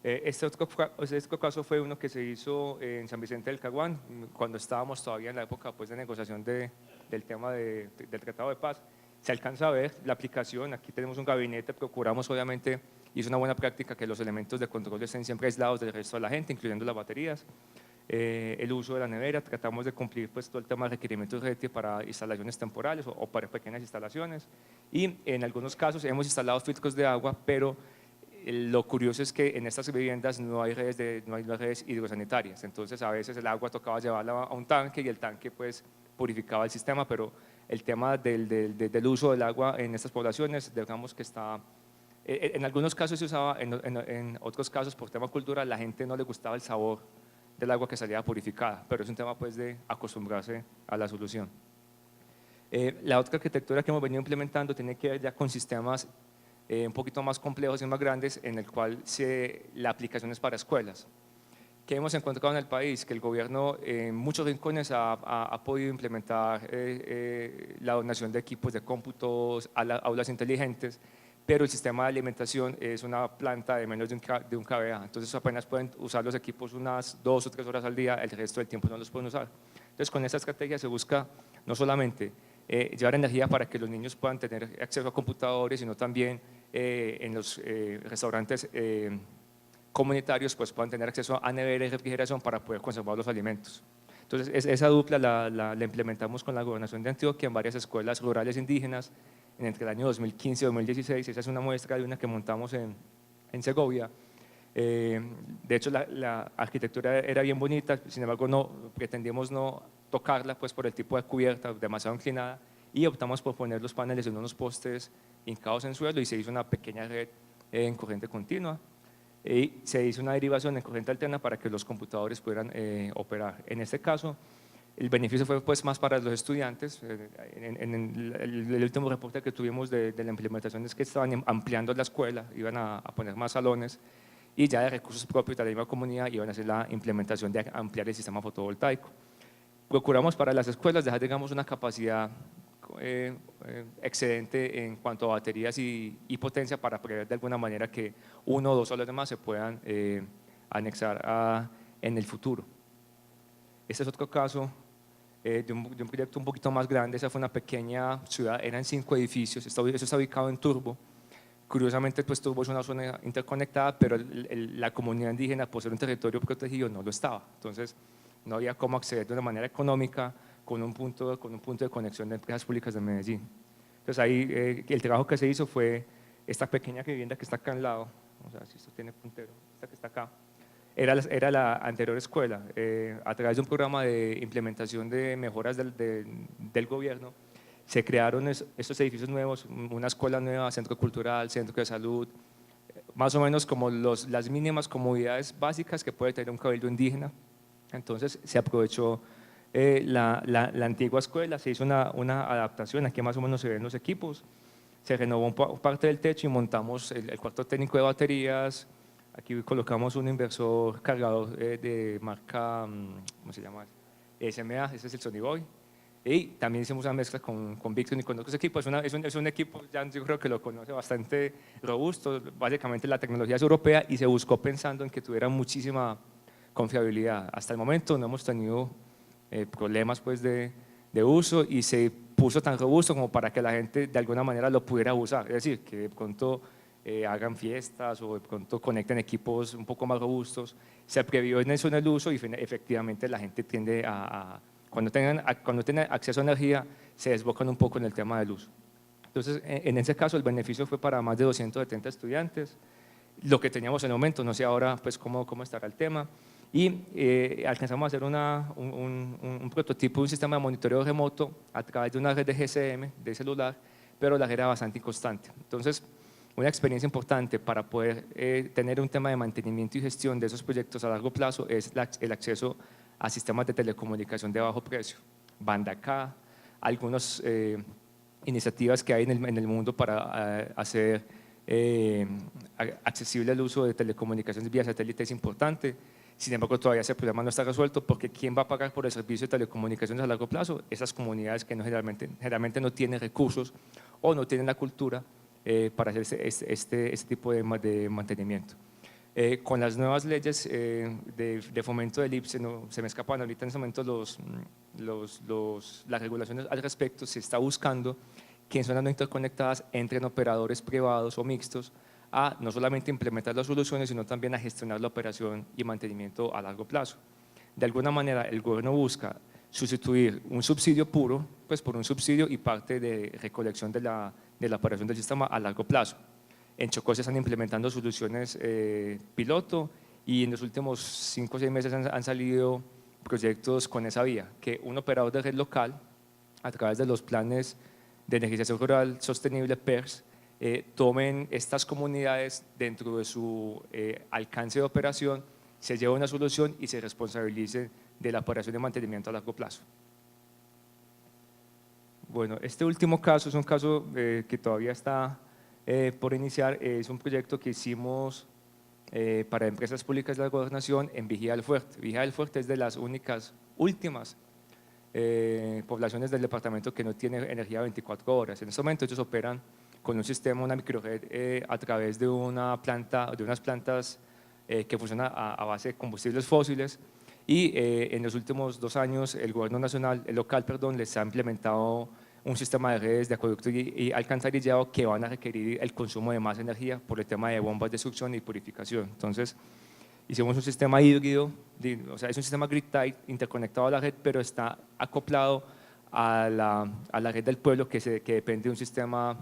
Este otro caso fue uno que se hizo en San Vicente del Caguán, cuando estábamos todavía en la época pues, de negociación del tema del Tratado de Paz. Se alcanza a ver la aplicación, aquí tenemos un gabinete, procuramos obviamente, y es una buena práctica que los elementos de control estén siempre aislados del resto de la gente, incluyendo las baterías. El uso de la nevera, tratamos de cumplir pues, todo el tema de requerimientos RETI para instalaciones temporales o para pequeñas instalaciones, y en algunos casos hemos instalado filtros de agua, pero lo curioso es que en estas viviendas no hay redes hidrosanitarias, entonces a veces el agua tocaba llevarla a un tanque y el tanque pues purificaba el sistema, pero el tema del uso del agua en estas poblaciones, digamos que está, en algunos casos se usaba, en otros casos por tema cultural la gente no le gustaba el sabor del agua que salía purificada, pero es un tema pues de acostumbrarse a la solución. La otra arquitectura que hemos venido implementando tiene que ver ya con sistemas un poquito más complejos y más grandes, en el cual la aplicación es para escuelas. ¿Qué hemos encontrado en el país? Que el gobierno en muchos rincones ha podido implementar la donación de equipos de cómputos, aulas inteligentes, pero el sistema de alimentación es una planta de menos de un kVA, entonces apenas pueden usar los equipos unas 2 o 3 horas al día, el resto del tiempo no los pueden usar. Entonces con esta estrategia se busca no solamente llevar energía para que los niños puedan tener acceso a computadores, sino también en los restaurantes comunitarios pues puedan tener acceso a nevera y refrigeración para poder conservar los alimentos. Entonces esa dupla la implementamos con la Gobernación de Antioquia en varias escuelas rurales indígenas entre el año 2015 y 2016. Esa es una muestra de una que montamos en Segovia. De hecho la arquitectura era bien bonita, sin embargo pretendíamos no tocarla pues por el tipo de cubierta demasiado inclinada, y optamos por poner los paneles en unos postes hincados en suelo y se hizo una pequeña red en corriente continua y se hizo una derivación en corriente alterna para que los computadores pudieran operar. En este caso el beneficio fue pues más para los estudiantes. En el último reporte que tuvimos de la implementación es que estaban ampliando la escuela, iban a poner más salones, y ya de recursos propios de la misma comunidad iban a hacer la implementación de ampliar el sistema fotovoltaico. Procuramos para las escuelas dejar, digamos, una capacidad excedente en cuanto a baterías y potencia para prever de alguna manera que 1 o 2 salones más se puedan anexar en el futuro. Este es otro caso de un proyecto un poquito más grande. Esa fue una pequeña ciudad, eran 5 edificios, eso está ubicado en Turbo, Curiosamente, pues tuvo una zona interconectada, pero la comunidad indígena, por ser un territorio protegido, no lo estaba. Entonces, no había cómo acceder de una manera económica con un punto de conexión de empresas públicas de Medellín. Entonces, ahí el trabajo que se hizo fue esta pequeña vivienda que está acá al lado, o sea, si esto tiene puntero, esta que está acá, era la anterior escuela. A través de un programa de implementación de mejoras del gobierno, se crearon estos edificios nuevos, una escuela nueva, centro cultural, centro de salud, más o menos como las mínimas comodidades básicas que puede tener un cabildo indígena. Entonces se aprovechó la antigua escuela, se hizo una adaptación, aquí más o menos se ven los equipos, se renovó parte del techo y montamos el cuarto técnico de baterías, aquí colocamos un inversor cargador de marca, ¿cómo se llama? SMA, ese es el Sony Boy. Y también hicimos una mezcla con Victron y con otros equipos. Es un equipo, ya yo creo que lo conoce, bastante robusto. Básicamente la tecnología es europea y se buscó pensando en que tuviera muchísima confiabilidad. Hasta el momento no hemos tenido problemas pues, de uso y se puso tan robusto como para que la gente de alguna manera lo pudiera usar. Es decir, que de pronto hagan fiestas o de pronto conecten equipos un poco más robustos. Se previó en eso en el uso y efectivamente la gente tiende cuando tengan acceso a energía, se desbocan un poco en el tema del uso. Entonces, en ese caso, el beneficio fue para más de 270 estudiantes. Lo que teníamos en el momento, no sé ahora pues, cómo estará el tema. Y alcanzamos a hacer un prototipo de un sistema de monitoreo remoto a través de una red de GSM, de celular, pero la red era bastante inconstante. Entonces, una experiencia importante para poder tener un tema de mantenimiento y gestión de esos proyectos a largo plazo es el acceso a sistemas de telecomunicación de bajo precio, banda K, algunas iniciativas que hay en el mundo para hacer accesible el uso de telecomunicaciones vía satélite es importante. Sin embargo, todavía ese problema no está resuelto porque ¿quién va a pagar por el servicio de telecomunicaciones a largo plazo? Esas comunidades que generalmente no tienen recursos o no tienen la cultura para hacer este tipo de mantenimiento. Con las nuevas leyes de fomento del IPSE, se me escapan ahorita en ese momento las regulaciones al respecto, se está buscando que en zonas no interconectadas entren operadores privados o mixtos a no solamente implementar las soluciones, sino también a gestionar la operación y mantenimiento a largo plazo. De alguna manera, el gobierno busca sustituir un subsidio puro pues, por un subsidio y parte de recolección de la operación del sistema a largo plazo. En Chocó se están implementando soluciones piloto y en los últimos 5 o 6 meses han salido proyectos con esa vía, que un operador de red local, a través de los planes de energización rural sostenible PERS, tomen estas comunidades dentro de su alcance de operación, se lleve una solución y se responsabilice de la operación de mantenimiento a largo plazo. Bueno, este último caso es un caso que todavía está por iniciar, es un proyecto que hicimos para empresas públicas de la gobernación en Vigía del Fuerte. Vigía del Fuerte es de las últimas poblaciones del departamento que no tiene energía 24 horas. En este momento ellos operan con un sistema, una microred a través de unas plantas que funcionan a base de combustibles fósiles y en los últimos 2 años el gobierno local les ha implementado un sistema de redes de acueducto y alcantarillado que van a requerir el consumo de más energía por el tema de bombas de succión y purificación. Entonces, hicimos un sistema híbrido, o sea, es un sistema grid-tied interconectado a la red, pero está acoplado a la red del pueblo que depende de un sistema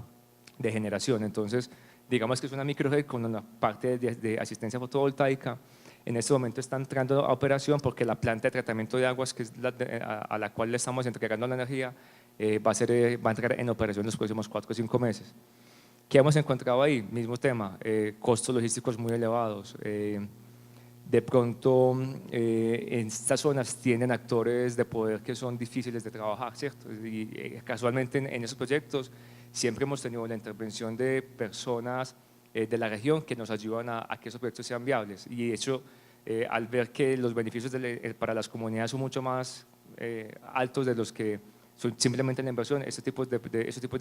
de generación. Entonces, digamos que es una microred con una parte de asistencia fotovoltaica. En este momento está entrando a operación porque la planta de tratamiento de aguas, que es a la cual le estamos entregando la energía, va a entrar en operación en los próximos 4 o 5 meses. ¿Qué hemos encontrado ahí? Mismo tema, costos logísticos muy elevados. De pronto, en estas zonas tienen actores de poder que son difíciles de trabajar, ¿cierto? Y casualmente en esos proyectos siempre hemos tenido la intervención de personas de la región que nos ayudan a que esos proyectos sean viables. Y de hecho, al ver que los beneficios para las comunidades son mucho más altos de los que son simplemente la inversión, esos tipos de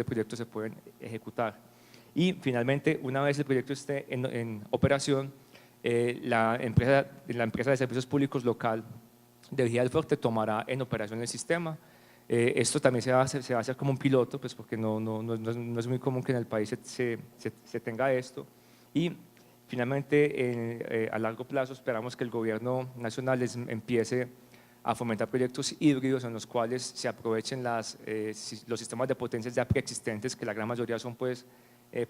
proyectos se pueden ejecutar. Y finalmente, una vez el proyecto esté en operación, la empresa de servicios públicos local de Vigía del Fuerte tomará en operación el sistema, Esto también se va a hacer como un piloto, pues porque no es muy común que en el país se tenga esto. Y finalmente, a largo plazo, esperamos que el gobierno nacional empiece a fomentar proyectos híbridos en los cuales se aprovechen los sistemas de potencias ya preexistentes, que la gran mayoría son pues,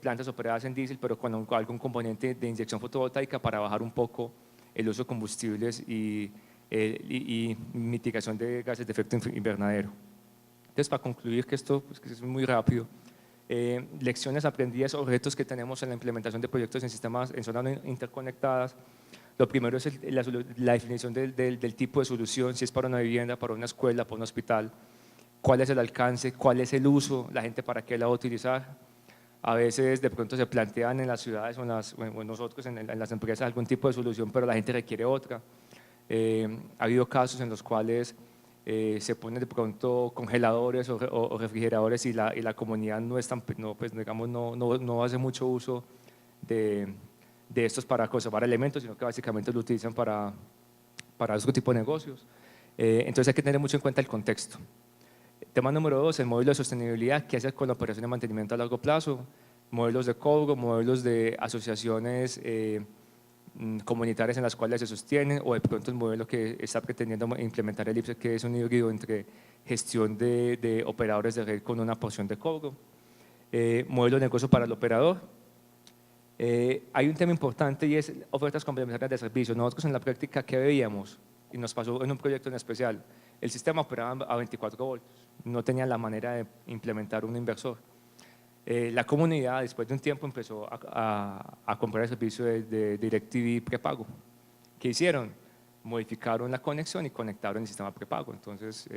plantas operadas en diésel, pero con algún componente de inyección fotovoltaica para bajar un poco el uso de combustibles y mitigación de gases de efecto invernadero. Entonces, para concluir, que esto pues, que es muy rápido, lecciones aprendidas o retos que tenemos en la implementación de proyectos en sistemas en zonas no interconectadas. Lo primero es la definición del tipo de solución, si es para una vivienda, para una escuela, para un hospital, cuál es el alcance, cuál es el uso, la gente para qué la va a utilizar. A veces de pronto se plantean en las ciudades o nosotros en las empresas algún tipo de solución, pero la gente requiere otra. Ha habido casos en los cuales se ponen de pronto congeladores o refrigeradores y la comunidad no, es tan, pues, digamos, no hace mucho uso de estos para conservar elementos, sino que básicamente lo utilizan para otro tipo de negocios. Entonces hay que tener mucho en cuenta el contexto. Tema número 2, el modelo de sostenibilidad, qué hacer con la operación de mantenimiento a largo plazo, modelos de cobro, modelos de asociaciones comunitarias en las cuales se sostienen, o de pronto el modelo que está pretendiendo implementar el IPSE, que es un híbrido entre gestión de operadores de red con una porción de cobro. Modelo de negocio para el operador. Hay un tema importante y es ofertas complementarias de servicios. Nosotros en la práctica, ¿qué veíamos? Y nos pasó en un proyecto en especial. El sistema operaba a 24 voltios, no tenían la manera de implementar un inversor. La comunidad, después de un tiempo, empezó a comprar el servicio de DirecTV prepago. ¿Qué hicieron? Modificaron la conexión y conectaron el sistema prepago. Entonces,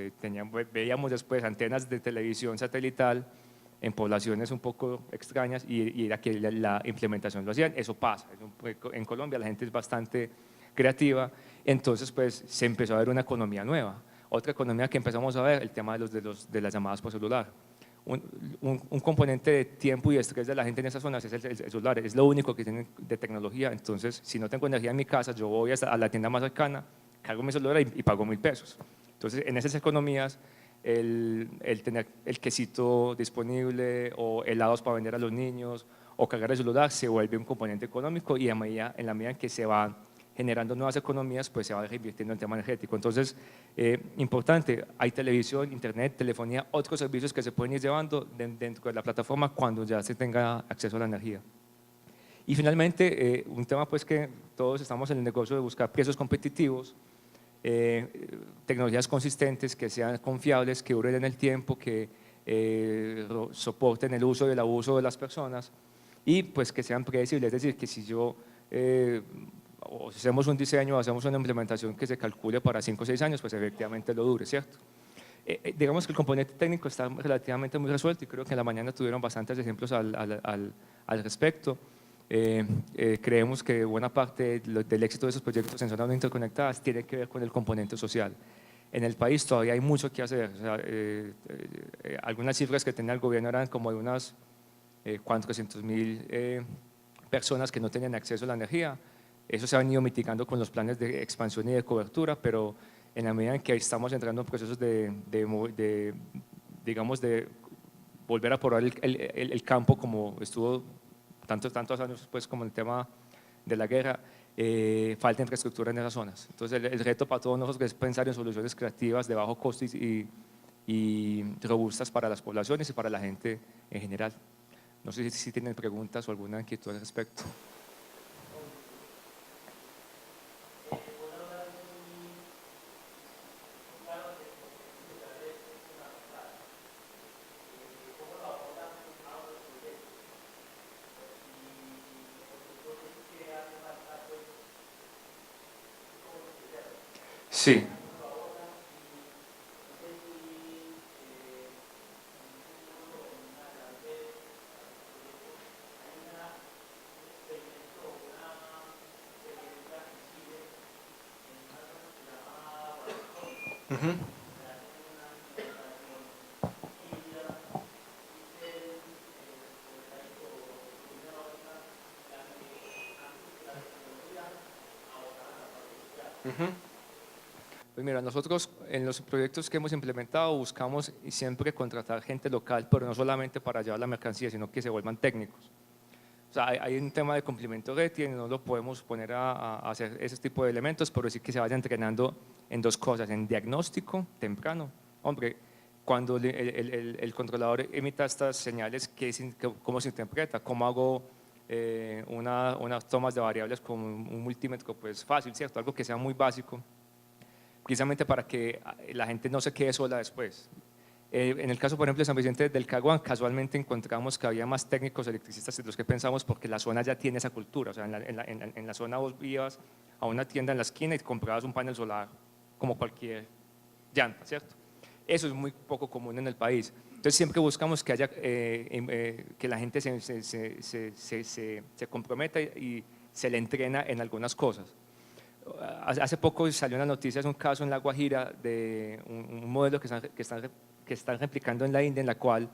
veíamos después antenas de televisión satelital en poblaciones un poco extrañas y era que la implementación lo hacían. Eso pasa. En Colombia la gente es bastante creativa, entonces pues se empezó a ver una economía nueva. Otra economía que empezamos a ver, el tema de las llamadas por celular. Un componente de tiempo y de estrés de la gente en esas zonas es el celular, es lo único que tienen de tecnología. Entonces, si no tengo energía en mi casa, yo voy a la tienda más cercana, cargo mi celular y pago 1.000 pesos. Entonces, en esas economías, el tener el quesito disponible o helados para vender a los niños o cargar el celular se vuelve un componente económico y en la medida en que se van generando nuevas economías, pues se va reinvirtiendo en el tema energético. Entonces, importante, hay televisión, internet, telefonía, otros servicios que se pueden ir llevando dentro de la plataforma cuando ya se tenga acceso a la energía. Y finalmente, un tema pues que todos estamos en el negocio de buscar precios competitivos, tecnologías consistentes, que sean confiables, que duren en el tiempo, que soporten el uso y el abuso de las personas y pues que sean predecibles, es decir, que si yo o si hacemos un diseño o hacemos una implementación que se calcule para 5 o 6 años, pues efectivamente lo dure, ¿cierto? Digamos que el componente técnico está relativamente muy resuelto y creo que en la mañana tuvieron bastantes ejemplos al respecto. Creemos que buena parte del éxito de esos proyectos en zonas no interconectadas tiene que ver con el componente social. En el país todavía hay mucho que hacer. O sea, algunas cifras que tenía el gobierno eran como de unas 400.000 personas que no tenían acceso a la energía. Eso se ha venido mitigando con los planes de expansión y de cobertura, pero en la medida en que estamos entrando en procesos digamos, de volver a poblar el campo como estuvo tantos años pues, como el tema de la guerra, falta infraestructura en esas zonas. Entonces el reto para todos nosotros es pensar en soluciones creativas de bajo costo y robustas para las poblaciones y para la gente en general. No sé si tienen preguntas o alguna inquietud al respecto. Sí. Pues mira, nosotros en los proyectos que hemos implementado buscamos siempre contratar gente local, pero no solamente para llevar la mercancía, sino que se vuelvan técnicos. O sea, hay un tema de complementariedad y no lo podemos poner a hacer ese tipo de elementos, pero sí que se vaya entrenando en dos cosas, en diagnóstico temprano. Hombre, cuando el controlador emita estas señales, ¿cómo se interpreta? ¿Cómo hago unas tomas de variables con un multímetro? Pues fácil, ¿cierto? Algo que sea muy básico, precisamente para que la gente no se quede sola después. En el caso, por ejemplo, de San Vicente del Caguán, casualmente encontramos que había más técnicos electricistas de los que pensamos porque la zona ya tiene esa cultura. O sea, en la zona vos ibas a una tienda en la esquina y comprabas un panel solar como cualquier llanta, ¿cierto? Eso es muy poco común en el país. Entonces siempre buscamos que haya, que la gente se comprometa y se le entrena en algunas cosas. Hace poco salió una noticia, es un caso en La Guajira de un modelo que están replicando en la India, en la cual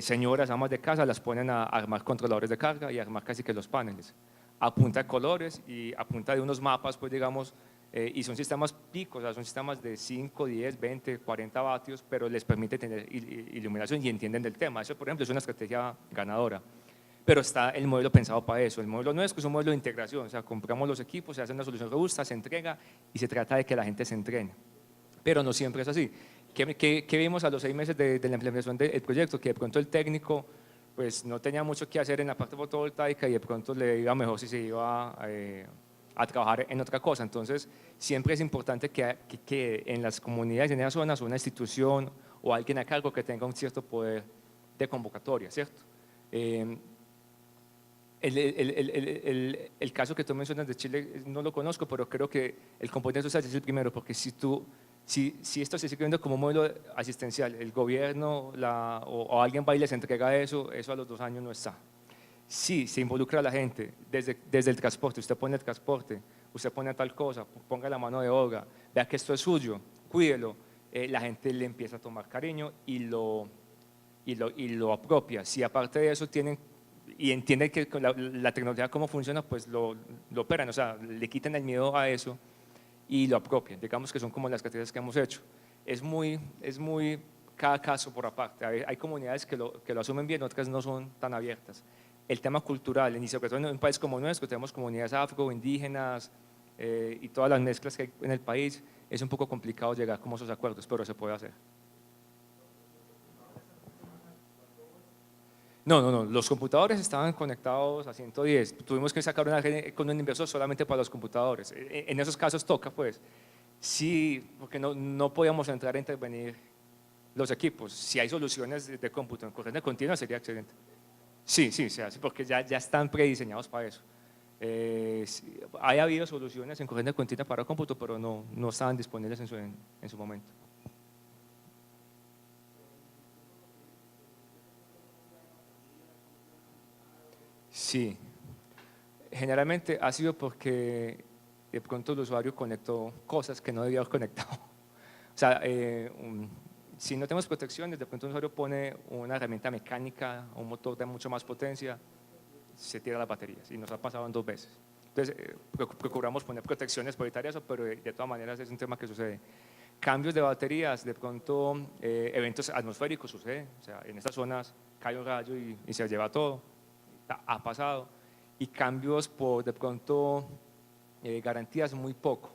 señoras, amas de casa, las ponen a armar controladores de carga y a armar casi que los paneles, a punta de colores y a punta de unos mapas, pues digamos, y son sistemas picos, o sea, son sistemas de 5, 10, 20, 40 vatios, pero les permite tener iluminación y entienden del tema. Eso, por ejemplo, es una estrategia ganadora. Pero está el modelo pensado para eso. El modelo nuestro es un modelo de integración, o sea, compramos los equipos, se hace una solución robusta, se entrega y se trata de que la gente se entrene. Pero no siempre es así. ¿Qué vimos a los 6 meses de la implementación del proyecto? Que de pronto el técnico pues no tenía mucho que hacer en la parte fotovoltaica y de pronto le iba mejor si se iba a trabajar en otra cosa. Entonces, siempre es importante que en las comunidades, en esas zonas, una institución o alguien a cargo que tenga un cierto poder de convocatoria, ¿cierto? El caso que tú mencionas de Chile no lo conozco, pero creo que el componente social es el primero, porque si esto se sigue viendo como un modelo asistencial, el gobierno o alguien va y les entrega eso a los 2 años no está. Si se involucra a la gente desde el transporte, usted pone el transporte, usted pone tal cosa, ponga la mano de obra, vea que esto es suyo, cuídelo, la gente le empieza a tomar cariño y lo apropia. Si aparte de eso tienen y entienden que con la tecnología cómo funciona, pues lo operan, o sea, le quitan el miedo a eso y lo apropian. Digamos que son como las estrategias que hemos hecho. Es muy cada caso por aparte. Hay comunidades que lo asumen bien, otras no son tan abiertas. El tema cultural, y sobre todo en un país como nuestro, tenemos comunidades afro, indígenas y todas las mezclas que hay en el país, es un poco complicado llegar como a esos acuerdos, pero se puede hacer. No, los computadores estaban conectados a 110, tuvimos que sacar una red con un inversor solamente para los computadores. En esos casos toca, pues, sí, porque no podíamos entrar a intervenir los equipos. Si hay soluciones de cómputo en corriente continua sería excelente. Sí, se hace porque ya están prediseñados para eso. Ha habido soluciones en corriente continua para cómputo, pero no estaban disponibles en su momento. Sí, generalmente ha sido porque de pronto el usuario conectó cosas que no debía haber conectado. O sea, si no tenemos protecciones, de pronto un usuario pone una herramienta mecánica, un motor de mucho más potencia, se tira las baterías y nos ha pasado en 2 veces. Entonces, procuramos poner protecciones prioritarias, pero de todas maneras es un tema que sucede. Cambios de baterías, de pronto eventos atmosféricos suceden, o sea, en estas zonas cae un rayo y se lleva todo. Ha pasado, y cambios por de pronto garantías muy poco,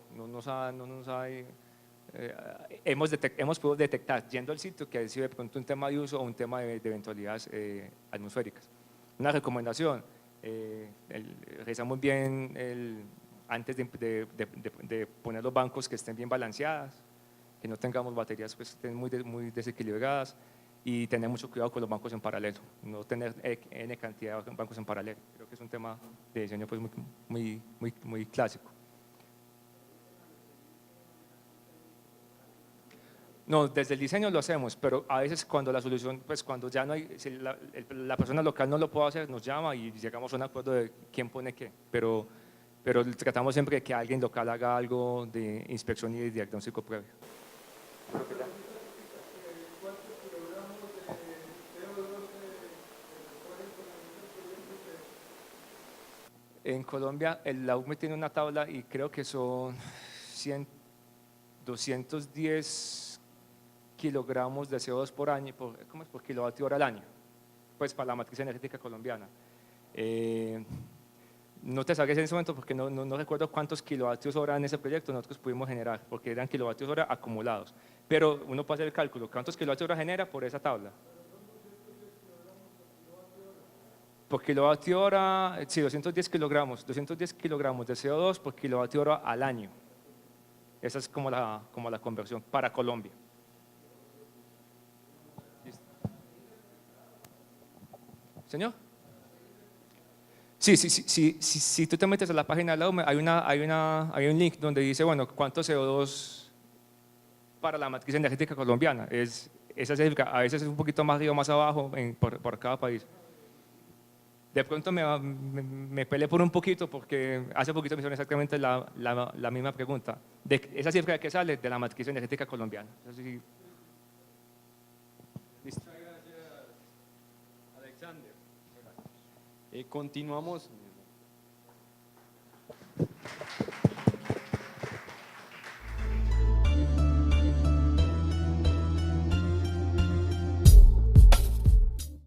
hemos podido detectar yendo al sitio que ha sido de pronto un tema de uso o un tema de eventualidades atmosféricas. Una recomendación, revisamos bien antes de poner los bancos que estén bien balanceadas, que no tengamos baterías que estén muy desequilibradas, y tener mucho cuidado con los bancos en paralelo, no tener N cantidad de bancos en paralelo. Creo que es un tema de diseño pues muy clásico. No, desde el diseño lo hacemos, pero a veces cuando la solución, pues cuando ya no hay, si la persona local no lo puede hacer, nos llama y llegamos a un acuerdo de quién pone qué, pero tratamos siempre de que alguien local haga algo de inspección y de diagnóstico previo. En Colombia, la UME tiene una tabla y creo que son 210 kilogramos de CO2 por año, ¿cómo es? Por kilovatio hora al año, pues para la matriz energética colombiana. No te saques en ese momento porque no recuerdo cuántos kilovatios hora en ese proyecto nosotros pudimos generar, porque eran kilovatios hora acumulados. Pero uno puede hacer el cálculo, ¿cuántos kilovatios hora genera por esa tabla? Por kilovatio hora, sí, 210 kilogramos de CO2 por kilovatio hora al año. Esa es como la conversión para Colombia. ¿Listo? ¿Señor? Sí, si tú te metes a la página de la UME, hay un link donde dice, bueno, cuánto CO2 para la matriz energética colombiana. Esa cifra a veces es un poquito más arriba o más abajo por cada país. De pronto me peleé por un poquito porque hace poquito me hicieron exactamente la misma pregunta. De esa cifra que sale de la matriz energética colombiana. Así, listo. Muchas gracias, Alexander. Continuamos.